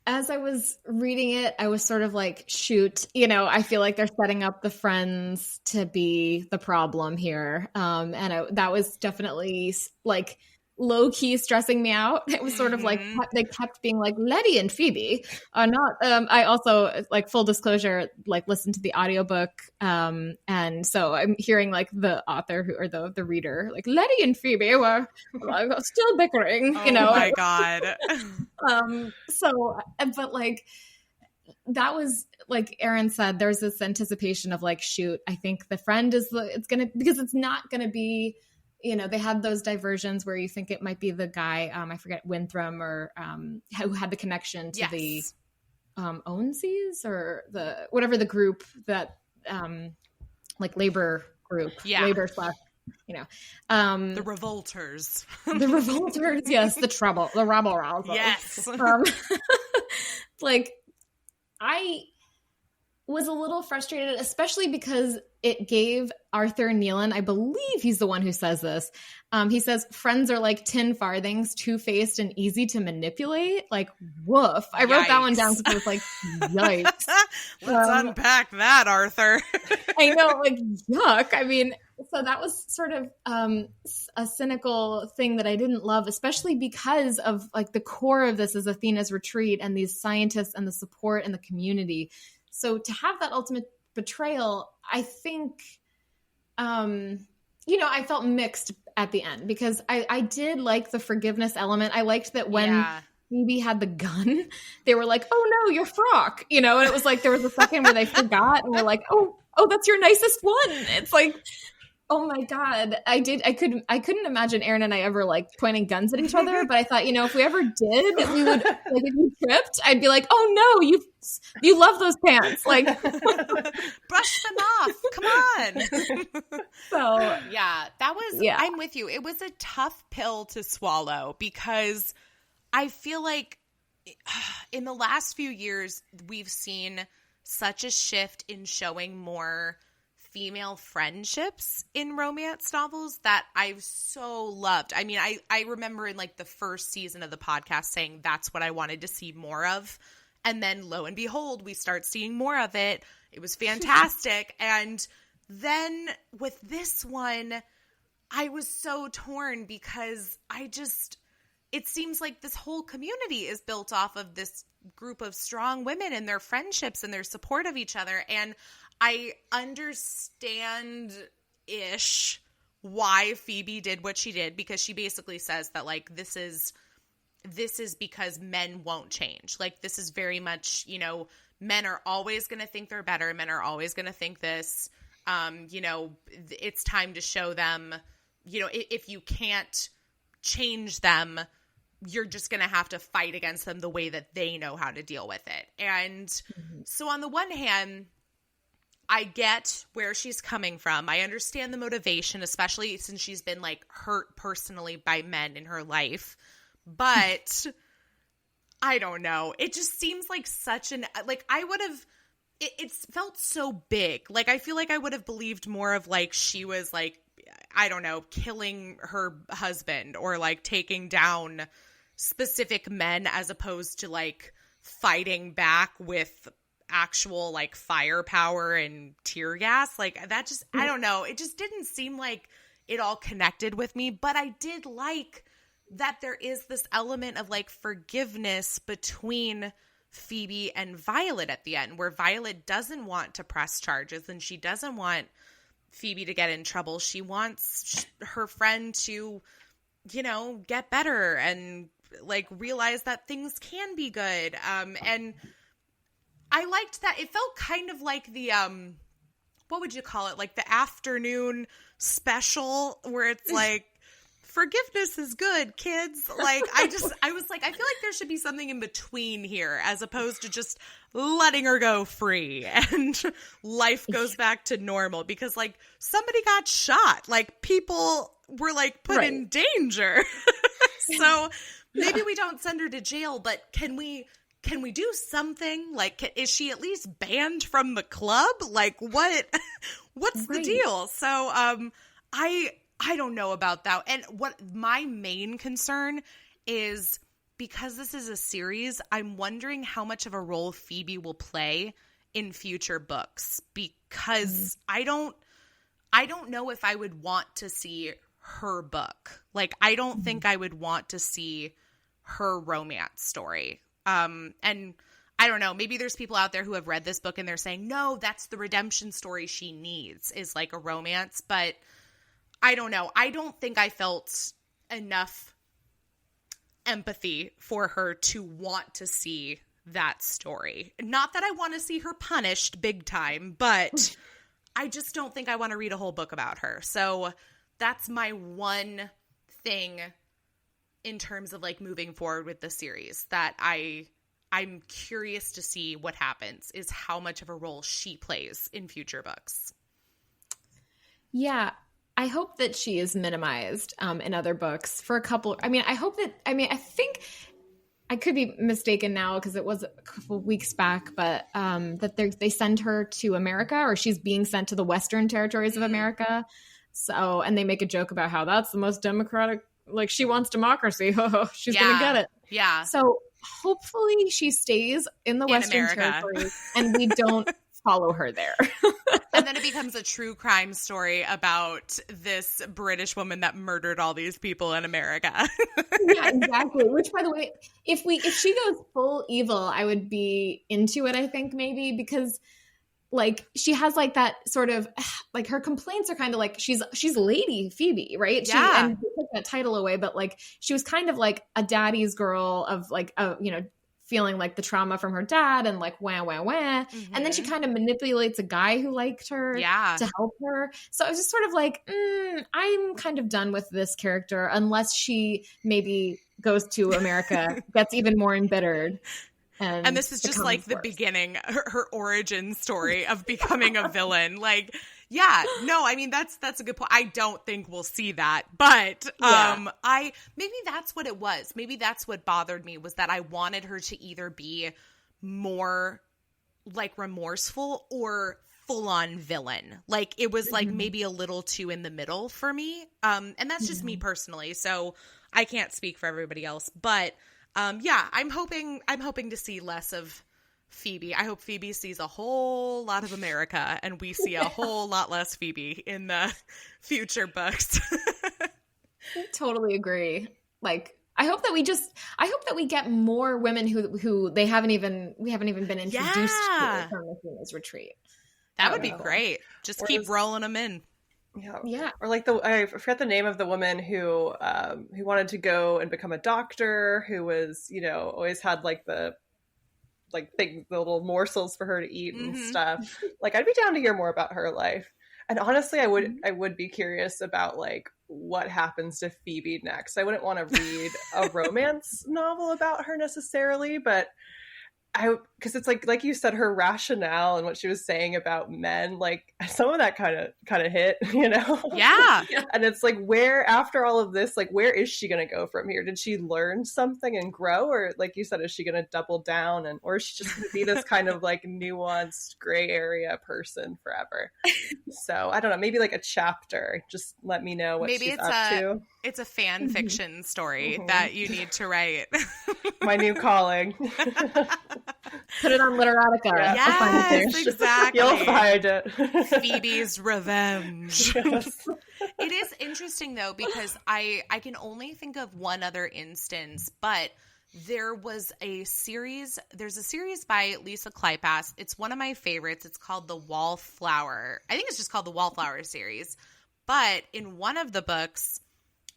S2: as I was reading it, I was sort of like, shoot, you know, I feel like they're setting up the friends to be the problem here. That was definitely like low key stressing me out. It was sort of like they kept being like, Letty and Phoebe are not. I also, like, full disclosure, like listened to the audiobook, and so I'm hearing like the author or the reader like, Letty and Phoebe were still bickering. You know,
S1: oh my god.
S2: But like, that was, like Erin said, there's this anticipation of like, shoot, I think the friend because it's not gonna be. You know, they had those diversions where you think it might be the guy, I forget, Winthrop, or who had the connection to the Onesies, or whatever the group that, like labor group, labor / you know,
S1: the revolters,
S2: yes, the rebel rousers.
S1: Yes.
S2: Like, I was a little frustrated, especially because it gave Arthur Kneland, I believe he's the one who says this. He says, friends are like tin farthings, two-faced and easy to manipulate. Like, woof. I wrote that one down because I was like, yikes.
S1: Let's unpack that, Arthur.
S2: I know, like, yuck. I mean, so that was sort of a cynical thing that I didn't love, especially because of like the core of this is Athena's retreat and these scientists and the support and the community. So to have that ultimate betrayal, I think, you know, I felt mixed at the end because I did like the forgiveness element. I liked that when Phoebe had the gun, they were like, oh no, your frock, you know, and it was like there was a second where they forgot and were like, oh, that's your nicest one. It's like, oh my God. I couldn't imagine Erin and I ever like pointing guns at each other, but I thought, you know, if we ever did, we would, like, if you tripped, I'd be like, oh no, you love those pants. Like,
S1: brush them off. Come on.
S2: So
S1: yeah, that was, I'm with you. It was a tough pill to swallow because I feel like in the last few years, we've seen such a shift in showing more female friendships in romance novels that I've so loved. I mean, I remember in like the first season of the podcast saying that's what I wanted to see more of. And then lo and behold, we start seeing more of it. It was fantastic. And then with this one, I was so torn because it seems like this whole community is built off of this group of strong women and their friendships and their support of each other. And I understand-ish why Phoebe did what she did, because she basically says that, like, this is because men won't change. Like, this is very much, you know, men are always going to think they're better. Men are always going to think this. You know, it's time to show them, you know, if you can't change them, you're just going to have to fight against them the way that they know how to deal with it. And so on the one hand, I get where she's coming from. I understand the motivation, especially since she's been like hurt personally by men in her life. But I don't know. It just seems like such an, like, I would have, it felt so big. Like, I feel like I would have believed more of like she was like, I don't know, killing her husband or like taking down specific men as opposed to like fighting back with actual like firepower and tear gas. Like, that just, I don't know. It just didn't seem like it all connected with me, but I did like that there is this element of like forgiveness between Phoebe and Violet at the end, where Violet doesn't want to press charges and she doesn't want Phoebe to get in trouble. She wants her friend to, you know, get better and like realize that things can be good. And I liked that. It felt kind of like the, what would you call it? Like the afternoon special where it's like, forgiveness is good, kids. Like, I was like, I feel like there should be something in between here as opposed to just letting her go free and life goes back to normal because, like, somebody got shot. Like, people were, like, put in danger. So maybe we don't send her to jail, but can we do something? Like, is she at least banned from the club? Like, what's the deal? So, I don't know about that. And what my main concern is, because this is a series, I'm wondering how much of a role Phoebe will play in future books, because I don't know if I would want to see her book. Like, I don't think I would want to see her romance story. And I don't know, maybe there's people out there who have read this book and they're saying, no, that's the redemption story she needs, is like a romance. But I don't know. I don't think I felt enough empathy for her to want to see that story. Not that I want to see her punished big time, but I just don't think I want to read a whole book about her. So that's my one thing in terms of like moving forward with the series that I'm curious to see what happens, is how much of a role she plays in future books.
S2: Yeah. I hope that she is minimized in other books for a couple. I think I could be mistaken now because it was a couple weeks back, but that they send her to America, or she's being sent to the Western territories of America. So, and they make a joke about how that's the most democratic, like she wants democracy. She's going to get it.
S1: Yeah.
S2: So hopefully she stays in the Western territories and we don't follow her there.
S1: And then it becomes a true crime story about this British woman that murdered all these people in America.
S2: Yeah, exactly. Which, by the way, if she goes full evil, I would be into it, I think, maybe, because like she has like that sort of like, her complaints are kind of like she's Lady Phoebe, right?
S1: Yeah.
S2: And they took that title away, but like she was kind of like a daddy's girl of like feeling like the trauma from her dad and like wah. Mm-hmm. And then she kind of manipulates a guy who liked her to help her. So I was just sort of like, I'm kind of done with this character unless she maybe goes to America, gets even more embittered. And this is just like the beginning,
S1: her origin story of becoming a villain. Like, yeah, no, I mean, that's a good point. I don't think we'll see that, but maybe that's what it was. Maybe that's what bothered me, was that I wanted her to either be more like remorseful or full on villain. Like it was like maybe a little too in the middle for me. And that's just me personally. So I can't speak for everybody else, but I'm hoping to see less of Phoebe. I hope Phoebe sees a whole lot of America and we see a whole lot less Phoebe in the future books.
S2: I totally agree. Like, I hope that we get more women who we haven't even been introduced to from the Phoenix Retreat.
S1: That would be great. Just keep rolling them in.
S3: Yeah. Or like I forget the name of the woman who wanted to go and become a doctor, who was, always had like the little morsels for her to eat and stuff. Like, I'd be down to hear more about her life. And honestly, I would be curious about like what happens to Phoebe next. I wouldn't want to read a romance novel about her necessarily, but because it's like you said, her rationale and what she was saying about men, like some of that kind of hit,
S1: Yeah.
S3: And it's like, where, after all of this, like, where is she going to go from here? Did she learn something and grow? Or like you said, is she going to double down or is she just going to be this kind of like nuanced gray area person forever? So I don't know, maybe like a chapter, just let me know what she's up to.
S1: It's a fan fiction story that you need to write.
S3: My new calling.
S2: Put it on Literatica.
S1: Yes, exactly.
S3: You'll find it.
S1: Phoebe's Revenge.
S3: Yes.
S1: It is interesting though, because I can only think of one other instance, but there's a series by Lisa Kleypas. It's one of my favorites. It's called The Wallflower. I think it's just called The Wallflower series. But in one of the books,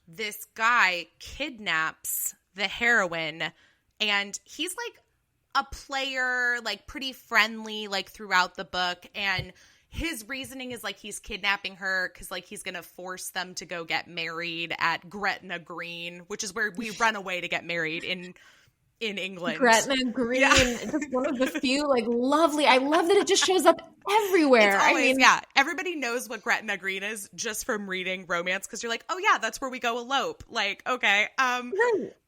S1: this guy kidnaps the heroine, and he's like a player, like pretty friendly, like throughout the book. And his reasoning is like he's kidnapping her because like he's going to force them to go get married at Gretna Green, which is where we run away to get married in England.
S2: Gretna Green, just one of the few like lovely. I love that it just shows up everywhere.
S1: It's always, everybody knows what Gretna Green is just from reading romance, because you're like, oh yeah, that's where we go elope. Like, okay.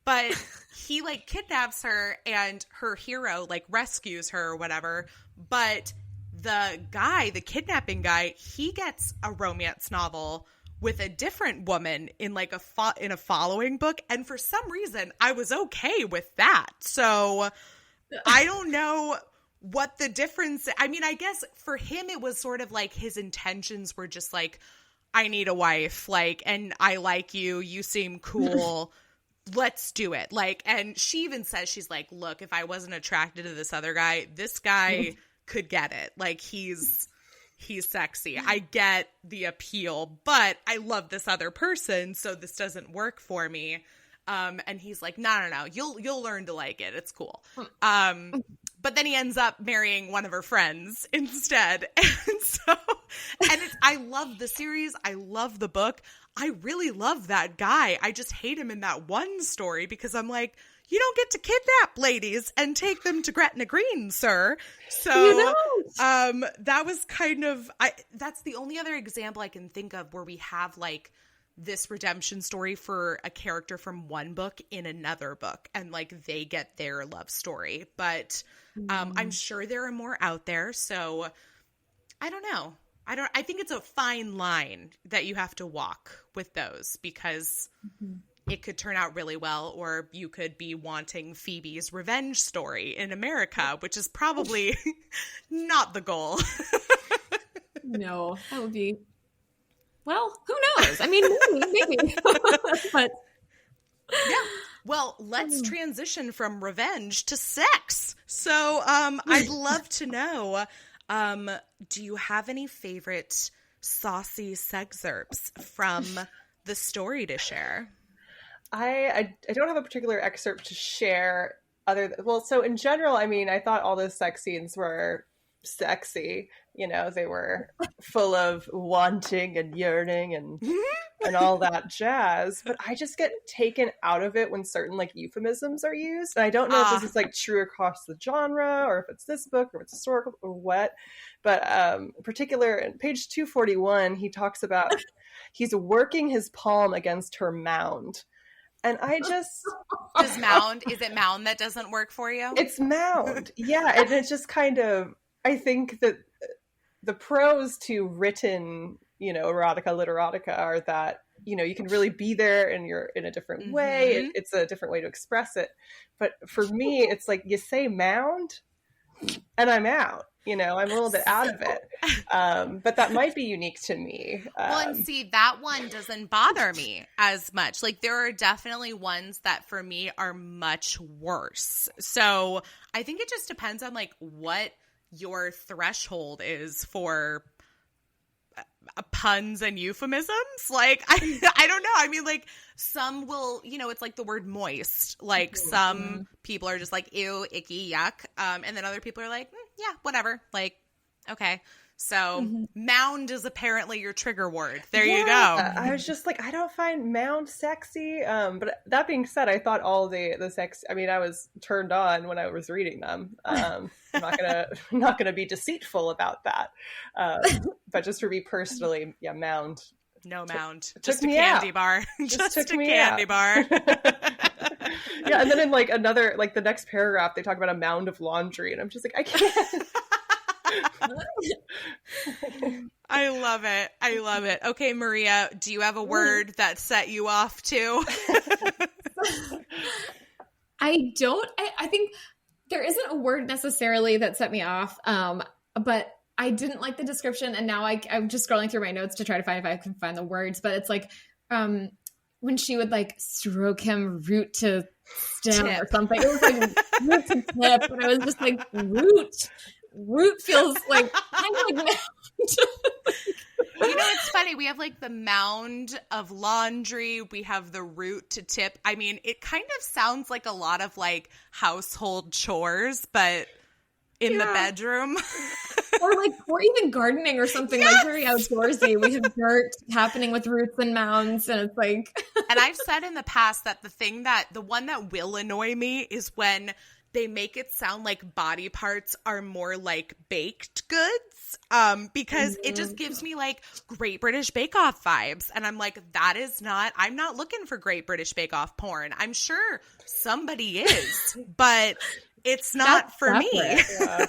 S1: But he like kidnaps her, and her hero like rescues her or whatever. But the kidnapping guy, he gets a romance novel with a different woman in like in a following book. And for some reason, I was okay with that. So I don't know what the difference. I mean, I guess for him, it was sort of like his intentions were just like, I need a wife, like, and I like you. You seem cool. Let's do it. Like, and she even says, she's like, look, if I wasn't attracted to this other guy, this guy could get it. Like, he's sexy. I get the appeal, but I love this other person, so this doesn't work for me. And he's like, no, you'll learn to like it. It's cool. But then he ends up marrying one of her friends instead. I love the series. I love the book. I really love that guy. I just hate him in that one story because I'm like, you don't get to kidnap ladies and take them to Gretna Green, sir. So that was kind of that's the only other example I can think of where we have like this redemption story for a character from one book in another book, and like they get their love story. But I'm sure there are more out there. So I don't know. I think it's a fine line that you have to walk with those, because it could turn out really well, or you could be wanting Phoebe's revenge story in America, which is probably not the goal.
S2: No, that would be, well, who knows? I mean, maybe. But
S1: yeah. Well, let's transition from revenge to sex. So I'd love to know, do you have any favorite saucy sexcerpts from the story to share?
S3: I don't have a particular excerpt to share so in general, I mean, I thought all the sex scenes were sexy, you know, they were full of wanting and yearning and all that jazz, but I just get taken out of it when certain like euphemisms are used. And I don't know if this is like true across the genre, or if it's this book, or if it's historical, or what, but in particular in page 241, he talks about he's working his palm against her mound. And I just...
S1: Is it mound that doesn't work for you?
S3: It's mound. Yeah. And it's just kind of, I think that the pros to written, you know, erotica, literotica are that, you know, you can really be there and you're in a different way. It's a different way to express it. But for me, it's like you say mound and I'm out. You know, I'm a little bit out of it. But that might be unique to me.
S1: Well, and see, that one doesn't bother me as much. Like, there are definitely ones that for me are much worse. So I think it just depends on like what your threshold is for puns and euphemisms. Like, I don't know. I mean, like, some will, you know, it's like the word moist. Like, some people are just like, ew, icky, yuck. And then other people are like, yeah, whatever. Like, okay. So mound is apparently your trigger word. There you go.
S3: I was just like, I don't find mound sexy. But that being said, I thought all the sex, I mean, I was turned on when I was reading them. I'm not gonna be deceitful about that. But just for me personally, yeah, mound.
S1: No mound.
S3: Just
S1: a candy bar. Just a candy bar.
S3: Yeah, and then in like another, like the next paragraph, they talk about a mound of laundry, and I'm just like, I can't.
S1: I love it. I love it. Okay, Maria, do you have a word that set you off too?
S2: I don't. I think there isn't a word necessarily that set me off. But I didn't like the description, and now I'm just scrolling through my notes to try to find if I can find the words, but it's like when she would like stroke him root to stem or something. It was like root to tip, and I was just like, root feels like kind of like
S1: You know, it's funny. We have like the mound of laundry. We have the root to tip. I mean, it kind of sounds like a lot of like household chores, but in the bedroom.
S2: or even gardening or something. Like very outdoorsy. We have dirt happening with roots and mounds, and it's like.
S1: And I've said in the past that the one that will annoy me is when they make it sound like body parts are more like baked goods, because it just gives me like Great British Bake Off vibes. And I'm like, I'm not looking for Great British Bake Off porn. I'm sure somebody is, but it's not for me.
S3: Yeah.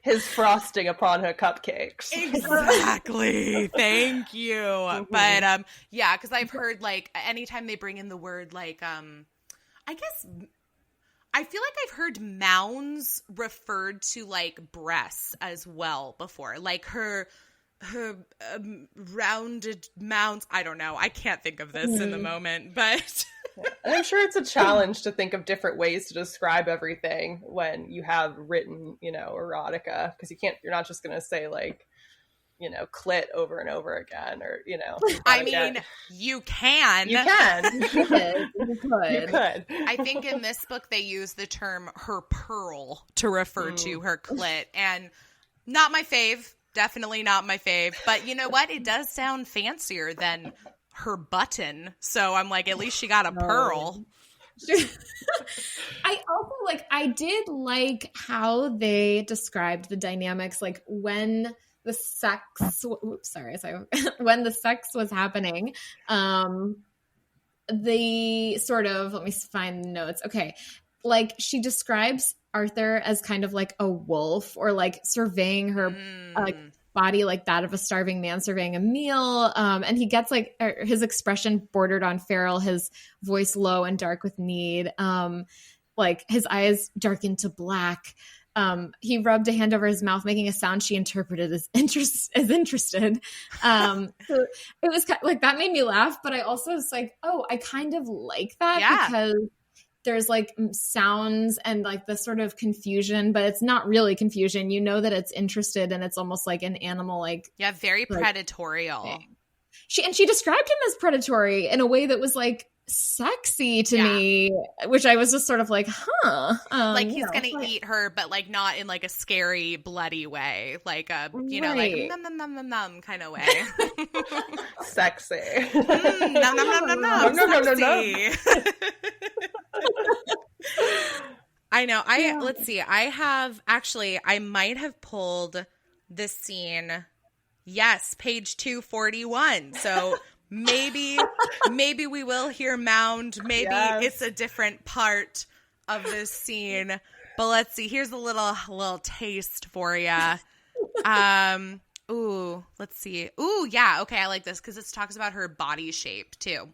S3: His frosting upon her cupcakes.
S1: Exactly. Thank you. But because I've heard like anytime they bring in the word like, I feel like I've heard mounds referred to like breasts as well before, like her rounded mounds. I don't know. I can't think of this in the moment, but
S3: and I'm sure it's a challenge to think of different ways to describe everything when you have written, erotica, because you're not just going to say like, clit over and over again, or,
S1: I mean, you can.
S3: You can.
S2: You could.
S3: You could.
S1: I think in this book they use the term her pearl to refer to her clit, and not my fave. Definitely not my fave. But you know what? It does sound fancier than her button. So I'm like, at least she got a pearl.
S2: I did like how they described the dynamics, like when the sex when the sex was happening, the sort of, let me find the notes. Okay. Like she describes Arthur as kind of like a wolf, or like surveying her like body like that of a starving man surveying a meal. And he gets like his expression bordered on feral, his voice low and dark with need. Like his eyes darkened to black. He rubbed a hand over his mouth, making a sound she interpreted as interested. So it was kind of, like, that made me laugh, but I also was like, oh, I kind of like that because there's like sounds and like the sort of confusion, but it's not really confusion. You know that it's interested, and it's almost like an animal, like
S1: very predatory.
S2: She described him as predatory in a way that was like sexy to me, which I was just sort of like,
S1: like he's gonna eat her, but like not in like a scary, bloody way, like a like num num num num num kind of way.
S3: Sexy.
S1: Num num num num num. Sexy. I know. Let's see. I might have pulled this scene. Yes, page 241. So maybe we will hear mound. Maybe it's a different part of this scene. But let's see. Here's a little taste for you. Ooh, let's see. Ooh, yeah. Okay, I like this because it talks about her body shape too.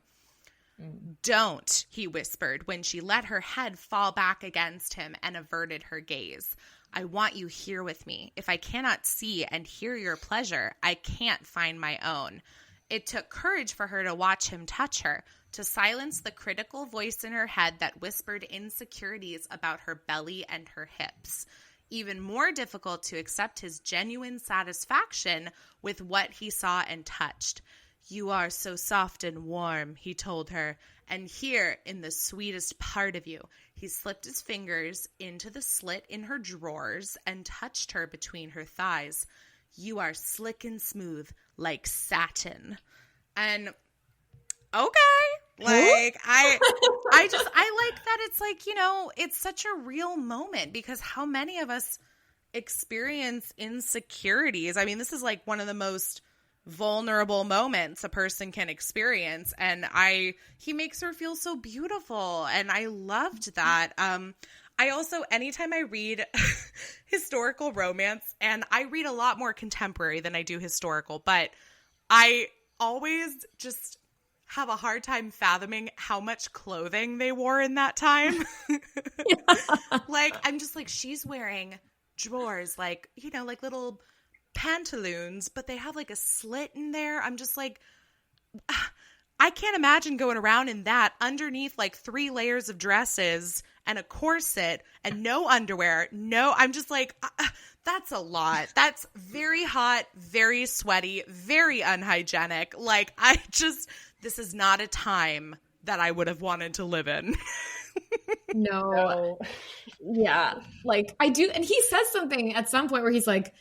S1: Don't, he whispered when she let her head fall back against him and averted her gaze. I want you here with me. If I cannot see and hear your pleasure, I can't find my own. It took courage for her to watch him touch her, to silence the critical voice in her head that whispered insecurities about her belly and her hips. Even more difficult to accept his genuine satisfaction with what he saw and touched. You are so soft and warm, he told her, and here in the sweetest part of you. He slipped his fingers into the slit in her drawers and touched her between her thighs. You are slick and smooth like satin. And okay, like I like that. It's like, it's such a real moment, because how many of us experience insecurities? I mean, this is like one of the most vulnerable moments a person can experience, and he makes her feel so beautiful, and I loved that. I also, anytime I read historical romance, and I read a lot more contemporary than I do historical, but I always just have a hard time fathoming how much clothing they wore in that time. Like, I'm just like, she's wearing drawers, like, you know, like little pantaloons, but they have like a slit in there. I'm just like, I can't imagine going around in that underneath like 3 layers of dresses and a corset and no underwear. No, I'm just like, that's a lot. That's very hot, very sweaty, very unhygienic. Like, this is not a time that I would have wanted to live in.
S2: No. Yeah. Like, I do. And he says something at some point where he's like,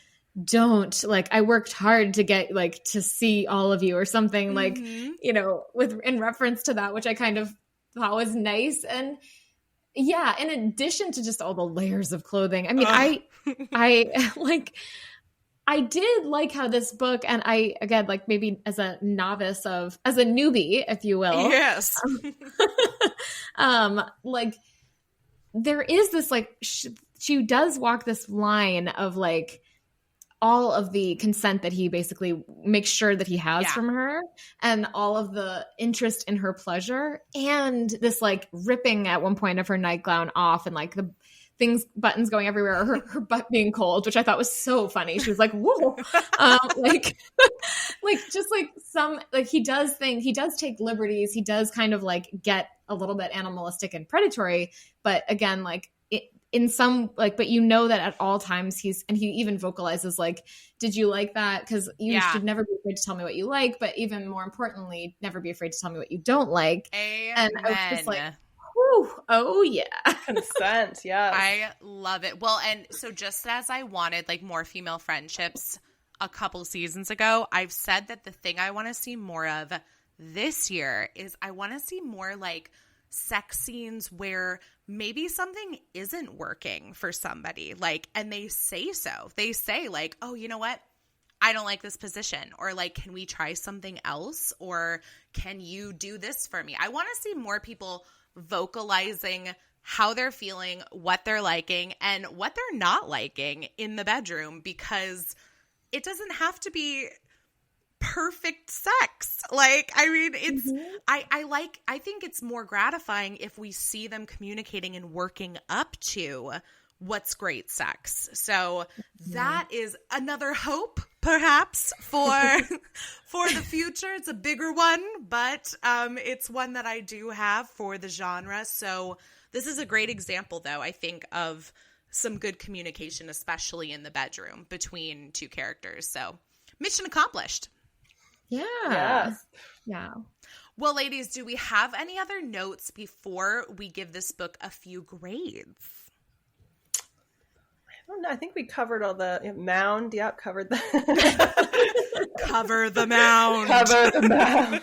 S2: don't, like, I worked hard to get, like, to see all of you or something, like, you know, in reference to that, which I kind of thought was nice. And yeah, in addition to just all the layers of clothing, I mean, I like, I did like how this book, and I, again, like maybe as a novice as a newbie, if you will.
S1: Yes.
S2: Like, there is this, like, she does walk this line of, like, all of the consent that he basically makes sure that he has from her, and all of the interest in her pleasure, and this, like, ripping at one point of her nightgown off, and, like, the buttons going everywhere, or her butt being cold, which I thought was so funny. She was like, whoa. Like, like, just like he does take liberties. He does kind of like get a little bit animalistic and predatory, but again, like, in some, like, but you know that at all times he even vocalizes, like, did you like that? Because you should never be afraid to tell me what you like, but even more importantly, never be afraid to tell me what you don't like.
S1: Amen.
S2: And I was just like, whew, oh yeah.
S3: Consent, yes.
S1: I love it. Well, and so just as I wanted, like, more female friendships a couple seasons ago, I've said that the thing I want to see more of this year is I want to see more, like, sex scenes where maybe something isn't working for somebody, like, and they say so. They say, like, oh, you know what? I don't like this position, or, like, can we try something else, or can you do this for me? I want to see more people vocalizing how they're feeling, what they're liking, and what they're not liking in the bedroom, because it doesn't have to be perfect sex. Like, I mean, it's I think it's more gratifying if we see them communicating and working up to what's great sex. So that is another hope, perhaps, for the future. It's a bigger one, but it's one that I do have for the genre. So this is a great example, though, I think, of some good communication, especially in the bedroom between two characters. So mission accomplished.
S2: Yeah.
S3: Yes.
S2: Yeah.
S1: Well, ladies, do we have any other notes before we give this book a few grades?
S3: I don't know. I think we covered all the mound. Yep, covered the
S1: Cover the mound.
S3: Cover the mound.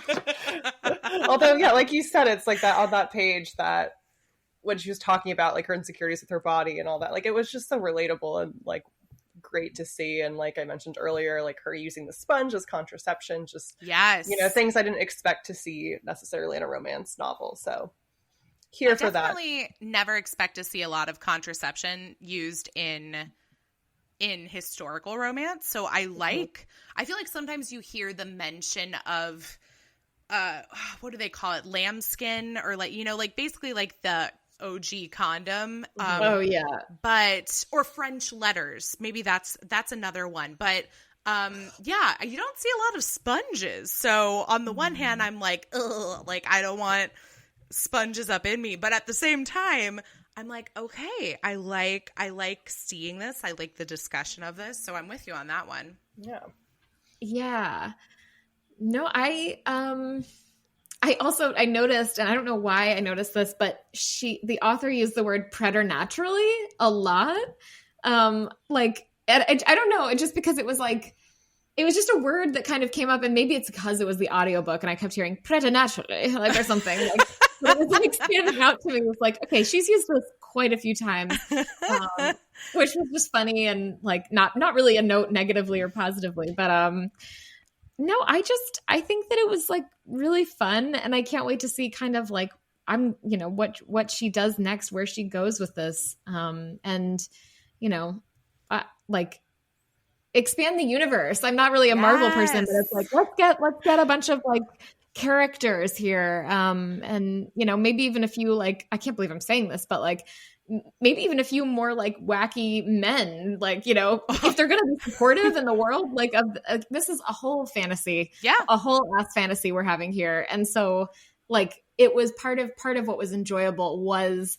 S3: Although, yeah, like you said, it's like that on that page that when she was talking about, like, her insecurities with her body and all that, like, it was just so relatable and, like, great to see. And like I mentioned earlier, like, her using the sponge as contraception, just,
S1: yes,
S3: you know, things I didn't expect to see necessarily in a romance novel. So here for that.
S1: Definitely never expect to see a lot of contraception used in historical romance. So I feel like sometimes you hear the mention of what do they call it? Lambskin, or, like, you know, like, basically like the OG condom.
S2: Oh yeah.
S1: But, or French letters. Maybe that's another one. But yeah, you don't see a lot of sponges. So on the one hand, I'm like, ugh, like, I don't want sponges up in me. But at the same time, I'm like, okay, I like seeing this. I like the discussion of this. So I'm with you on that one.
S3: Yeah.
S2: Yeah. No, I noticed, and I don't know why I noticed this, but the author used the word preternaturally a lot. Like, I don't know, just because it was like, it was just a word that kind of came up, and maybe it's because it was the audiobook and I kept hearing preternaturally, like, or something. Like, but it was like standing out to me. It was like, okay, she's used this quite a few times, which was just funny, and, like, not really a note negatively or positively, but no, I think that it was, like, really fun, and I can't wait to see kind of, like, you know, what she does next, where she goes with this, and, you know, like, expand the universe. I'm not really a Marvel person, but it's like, let's get a bunch of, like, characters here, and, you know, maybe even a few, like, I can't believe I'm saying this, but, like, maybe even a few more like wacky men, like, you know, if they're going to be supportive in the world, like this is a whole fantasy, a whole ass fantasy we're having here. And so like, it was part of what was enjoyable was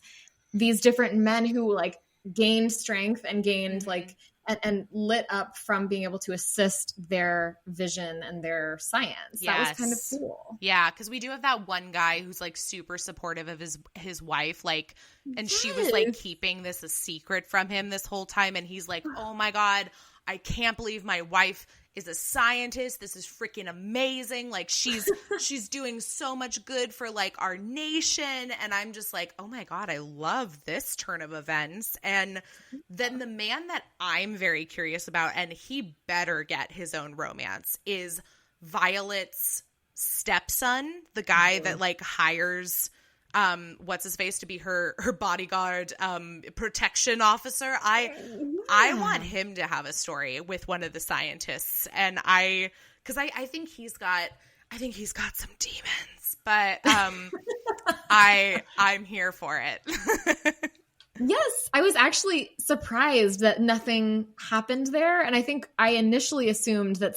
S2: these different men who like gained strength and gained like, and lit up from being able to assist their vision and their science. That was kind of cool.
S1: Yeah, because we do have that one guy who's like super supportive of his wife, like, and she was like keeping this a secret from him this whole time, and he's like, oh my God, I can't believe my wife is a scientist. This is freaking amazing. Like she's doing so much good for like our nation. And I'm just like, oh my God, I love this turn of events. And then the man that I'm very curious about, and he better get his own romance, is Violet's stepson, the guy that like hires what's his face to be her bodyguard, protection officer. I want him to have a story with one of the scientists, and because I think he's got some demons, but I'm here for it.
S2: Yes, I was actually surprised that nothing happened there, and I think I initially assumed that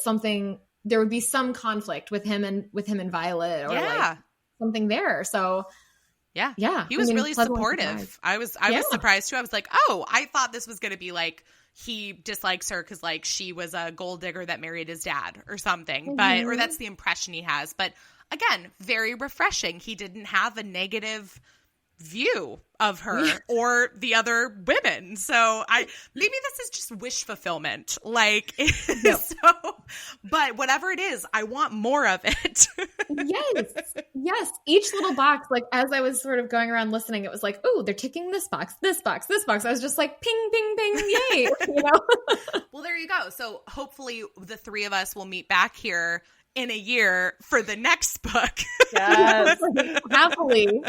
S2: there would be some conflict with him and Violet, or like something there. So. Yeah. He was really supportive. I was surprised too. I was like, oh, I thought this was going to be like he dislikes her because like she was a gold digger that married his dad or something, or that's the impression he has. But again, very refreshing. He didn't have a negative view of her or the other women. So maybe this is just wish fulfillment. Like, but whatever it is, I want more of it. Yes. Each little box, like as I was sort of going around listening, it was like, oh, they're ticking this box, this box, this box. I was just like, ping, ping, ping, yay. You know?
S1: Well, there you go. So hopefully the three of us will meet back here in a year for the next book.
S3: Yes.
S2: Happily.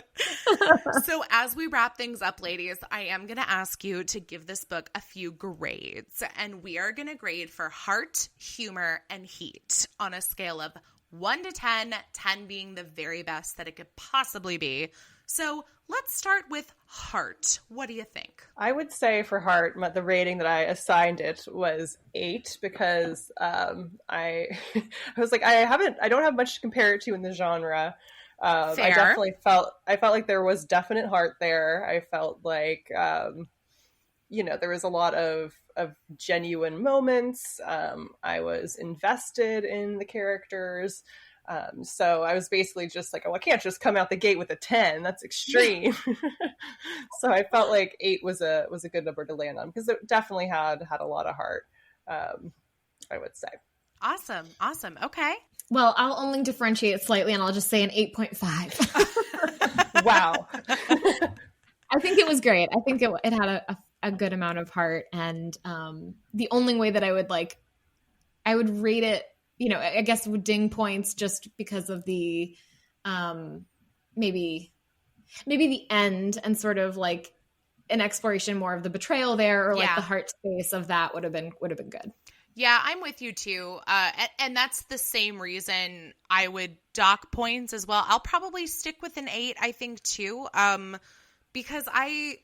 S1: So as we wrap things up, ladies, I am going to ask you to give this book a few grades. And we are going to grade for heart, humor, and heat on a scale of 1 to 10, 10 being the very best that it could possibly be. So let's start with heart. What do you think?
S3: I would say for heart, the rating that I assigned it was 8 because I was like, I don't have much to compare it to in the genre. I definitely felt like there was definite heart there. I felt like, there was a lot of genuine moments. I was invested in the characters. So I was basically just like, oh, I can't just come out the gate with a 10. That's extreme. So I felt like 8 was a good number to land on because it definitely had a lot of heart, I would say.
S1: Awesome. Okay.
S2: Well, I'll only differentiate slightly and I'll just say an 8.5.
S3: Wow.
S2: I think it was great. I think it had a good amount of heart. And the only way that I would rate it, I guess would ding points just because of the maybe the end and sort of like an exploration more of the betrayal there, or like the heart space of that would have been good.
S1: Yeah, I'm with you too. And that's the same reason I would dock points as well. I'll probably stick with an 8, I think too. Because I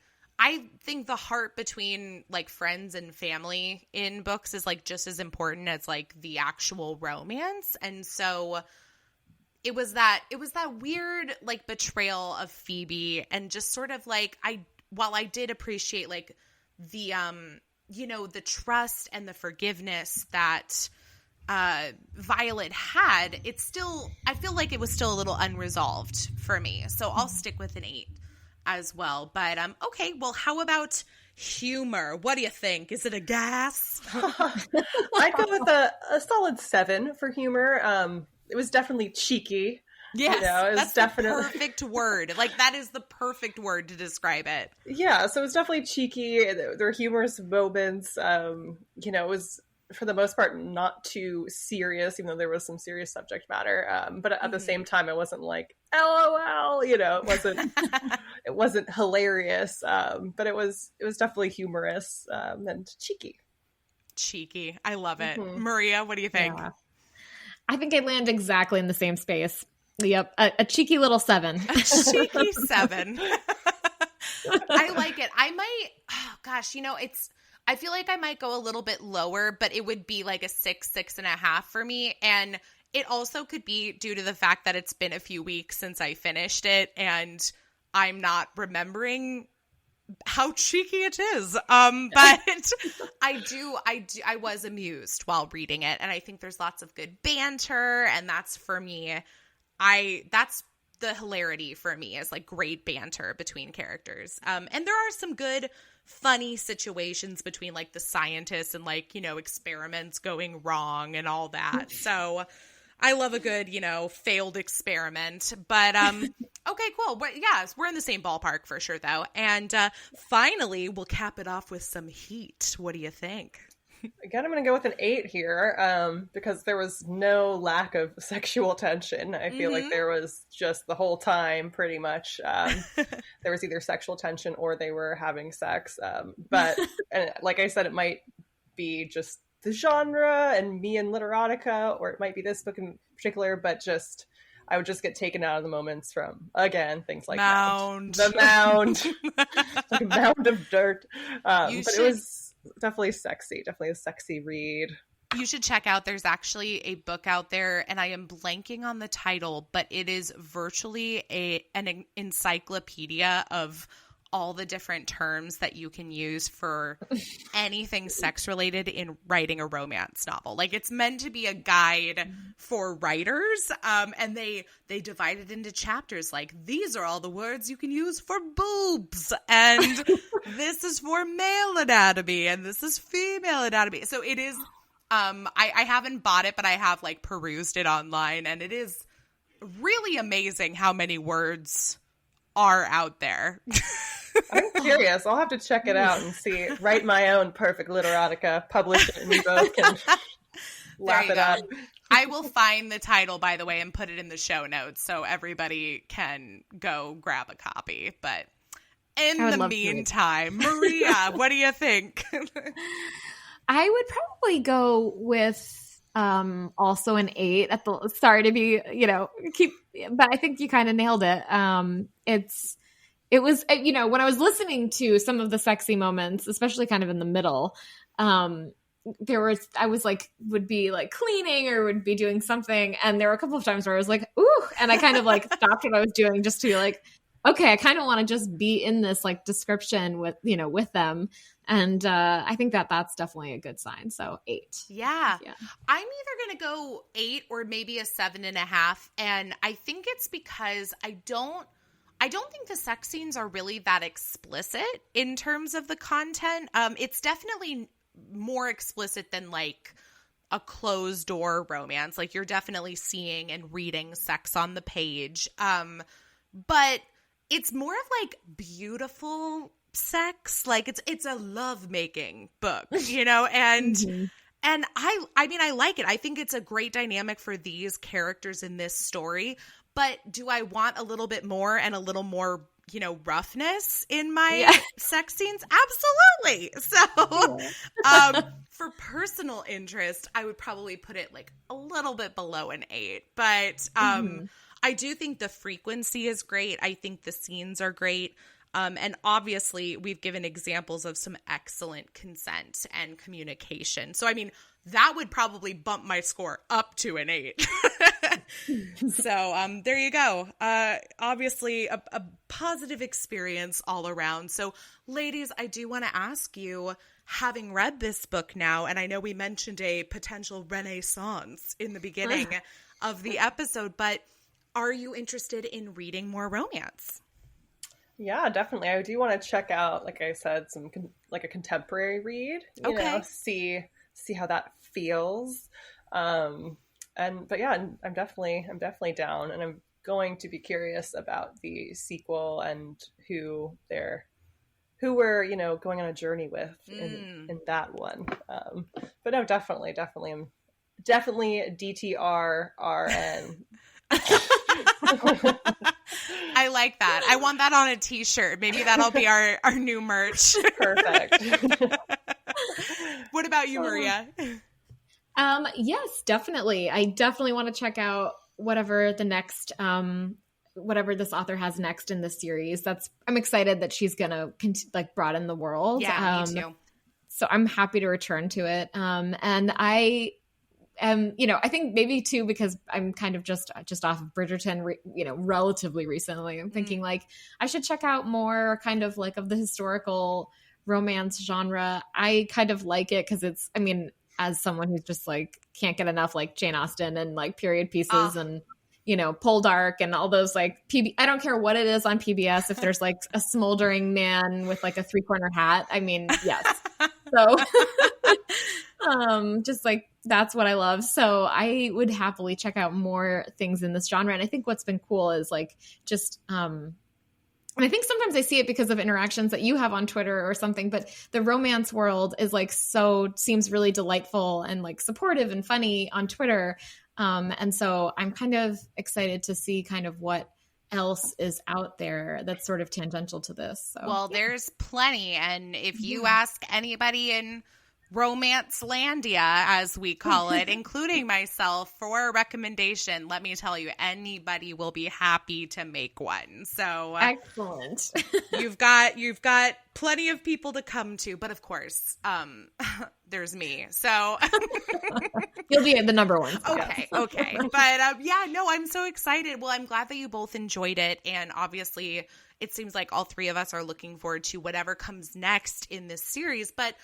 S1: think the heart between like friends and family in books is like just as important as like the actual romance. And so it was that weird like betrayal of Phoebe, and just sort of like while I did appreciate like the the trust and the forgiveness that Violet had, I feel like it was still a little unresolved for me. So I'll stick with an 8 as well. But okay, well, how about humor? What do you think? Is it a gas?
S3: I'd go with a solid 7 for humor. It was definitely cheeky.
S1: Yes, that's definitely the perfect word. Like, that is the perfect word to describe it.
S3: Yeah, so it was definitely cheeky. There were humorous moments. It was, for the most part, not too serious, even though there was some serious subject matter. But at the same time, it wasn't like, LOL, it wasn't hilarious. But it was definitely humorous and cheeky.
S1: Cheeky. I love it. Maria, what do you think?
S2: Yeah. I think I land exactly in the same space. Yep. A cheeky little 7.
S1: A cheeky 7. I like it. I might, oh gosh, I feel like I might go a little bit lower, but it would be like a 6.5 for me. And it also could be due to the fact that it's been a few weeks since I finished it and I'm not remembering how cheeky it is. But I was amused while reading it. And I think there's lots of good banter. And that's for me, that's the hilarity for me, is like great banter between characters. And there are some good, funny situations between like the scientists and like, experiments going wrong and all that. So I love a good, failed experiment. But okay, cool. We're in the same ballpark for sure, though. And finally, we'll cap it off with some heat. What do you think?
S3: Again, I'm going to go with an 8 here because there was no lack of sexual tension. I feel like there was just the whole time pretty much. There was either sexual tension or they were having sex. But and like I said, it might be just the genre and me and literotica, or it might be this book in particular, but just I would just get taken out of the moments from, again, things like
S1: Mound.
S3: The Mound. Like a mound of dirt. But it was definitely sexy. Definitely a sexy read.
S1: You should check out, there's actually a book out there, and I am blanking on the title, but it is virtually an encyclopedia of all the different terms that you can use for anything sex related in writing a romance novel. Like, it's meant to be a guide for writers. And they divide it into chapters. Like, these are all the words you can use for boobs. And this is for male anatomy. And this is female anatomy. So it is, I haven't bought it, but I have like perused it online. And it is really amazing how many words are out there.
S3: I'm curious. I'll have to check it out and see. Write my own perfect literotica, publish it, and we both can lap it up.
S1: I will find the title, by the way, and put it in the show notes so everybody can go grab a copy. But in the meantime, Maria, what do you think?
S2: I would probably go with also an 8 at the. Sorry to be, but I think you kind of nailed it. It was, when I was listening to some of the sexy moments, especially kind of in the middle, I was like, would be like cleaning or would be doing something. And there were a couple of times where I was like, ooh, and I kind of like stopped what I was doing just to be like, okay, I kind of want to just be in this like description with them. And I think that's definitely a good sign. So 8.
S1: Yeah. I'm either going to go 8 or maybe a 7.5. And I think it's because I don't think the sex scenes are really that explicit in terms of the content. It's definitely more explicit than like a closed door romance. Like, you're definitely seeing and reading sex on the page. But it's more of like beautiful sex. Like, it's a lovemaking book, and and I like it. I think it's a great dynamic for these characters in this story. But do I want a little bit more and a little more, roughness in my sex scenes? Absolutely. So for personal interest, I would probably put it like a little bit below an 8. But I do think the frequency is great. I think the scenes are great. And obviously, we've given examples of some excellent consent and communication. So, I mean, that would probably bump my score up to an 8. So there you go. Obviously, a positive experience all around. So, ladies, I do want to ask you, having read this book now, and I know we mentioned a potential renaissance in the beginning of the episode, but are you interested in reading more romance?
S3: Yeah, definitely. I do want to check out, like I said, some like a contemporary read. You know, see how that feels. But yeah, I'm definitely down, and I'm going to be curious about the sequel and who we're going on a journey with in that one. But no, definitely, I'm definitely DTRRN.
S1: I like that. I want that on a t-shirt. Maybe that'll be our new merch.
S3: Perfect.
S1: What about you, Maria?
S2: Yes, definitely. I definitely want to check out whatever the next whatever this author has next in the series. I'm excited that she's going to like broaden the world.
S1: Yeah, me too.
S2: So I'm happy to return to it. And I am, I think maybe too, because I'm kind of just off of Bridgerton, relatively recently. I'm thinking like I should check out more kind of like of the historical romance genre. I kind of like it because it's, as someone who's just like can't get enough like Jane Austen and like period pieces and Poldark and all those like I don't care what it is on PBS. If there's like a smoldering man with like a 3-corner hat, yes. So just like that's what I love. So I would happily check out more things in this genre. And I think what's been cool is like just and I think sometimes I see it because of interactions that you have on Twitter or something, but the romance world is like seems really delightful and like supportive and funny on Twitter. And so I'm kind of excited to see kind of what else is out there that's sort of tangential to this. So,
S1: well, there's plenty. And if you ask anybody in Romance-landia, as we call it, including myself, for a recommendation, let me tell you, anybody will be happy to make one. So
S2: excellent.
S1: You've got plenty of people to come to, but of course, there's me. So
S2: you'll be the number one.
S1: Okay. But I'm so excited. Well, I'm glad that you both enjoyed it, and obviously it seems like all three of us are looking forward to whatever comes next in this series. But,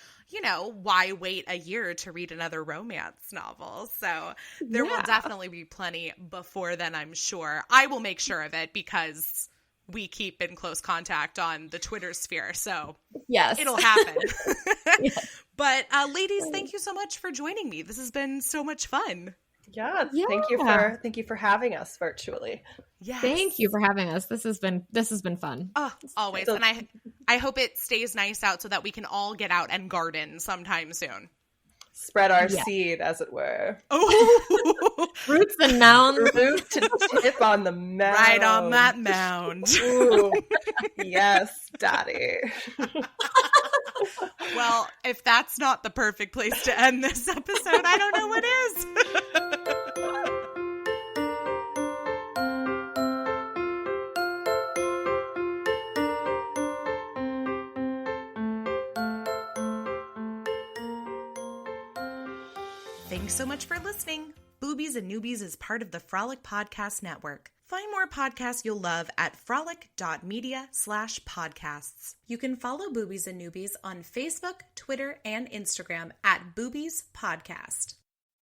S1: why wait a year to read another romance novel? So there will definitely be plenty before then, I'm sure. I will make sure of it because we keep in close contact on the Twitter sphere. So
S2: yes,
S1: it'll happen.
S2: Yes.
S1: But ladies, thank you so much for joining me. This has been so much fun.
S3: Yeah. Thank you for having us virtually.
S1: Yes.
S2: Thank you for having us. This has been fun.
S1: Oh, always. And I hope it stays nice out so that we can all get out and garden sometime soon.
S3: Spread our seed, as it were.
S1: Oh,
S2: roots and mounds.
S3: Root to tip on the mound.
S1: Right on that mound.
S3: Ooh. Yes, Daddy.
S1: Well, if that's not the perfect place to end this episode, I don't know what is. Thanks so much for listening. Boobies and Noobies is part of the Frolic Podcast Network. Find more podcasts you'll love at frolic.media/podcasts. You can follow Boobies and Noobies on Facebook, Twitter, and Instagram at Boobies Podcast.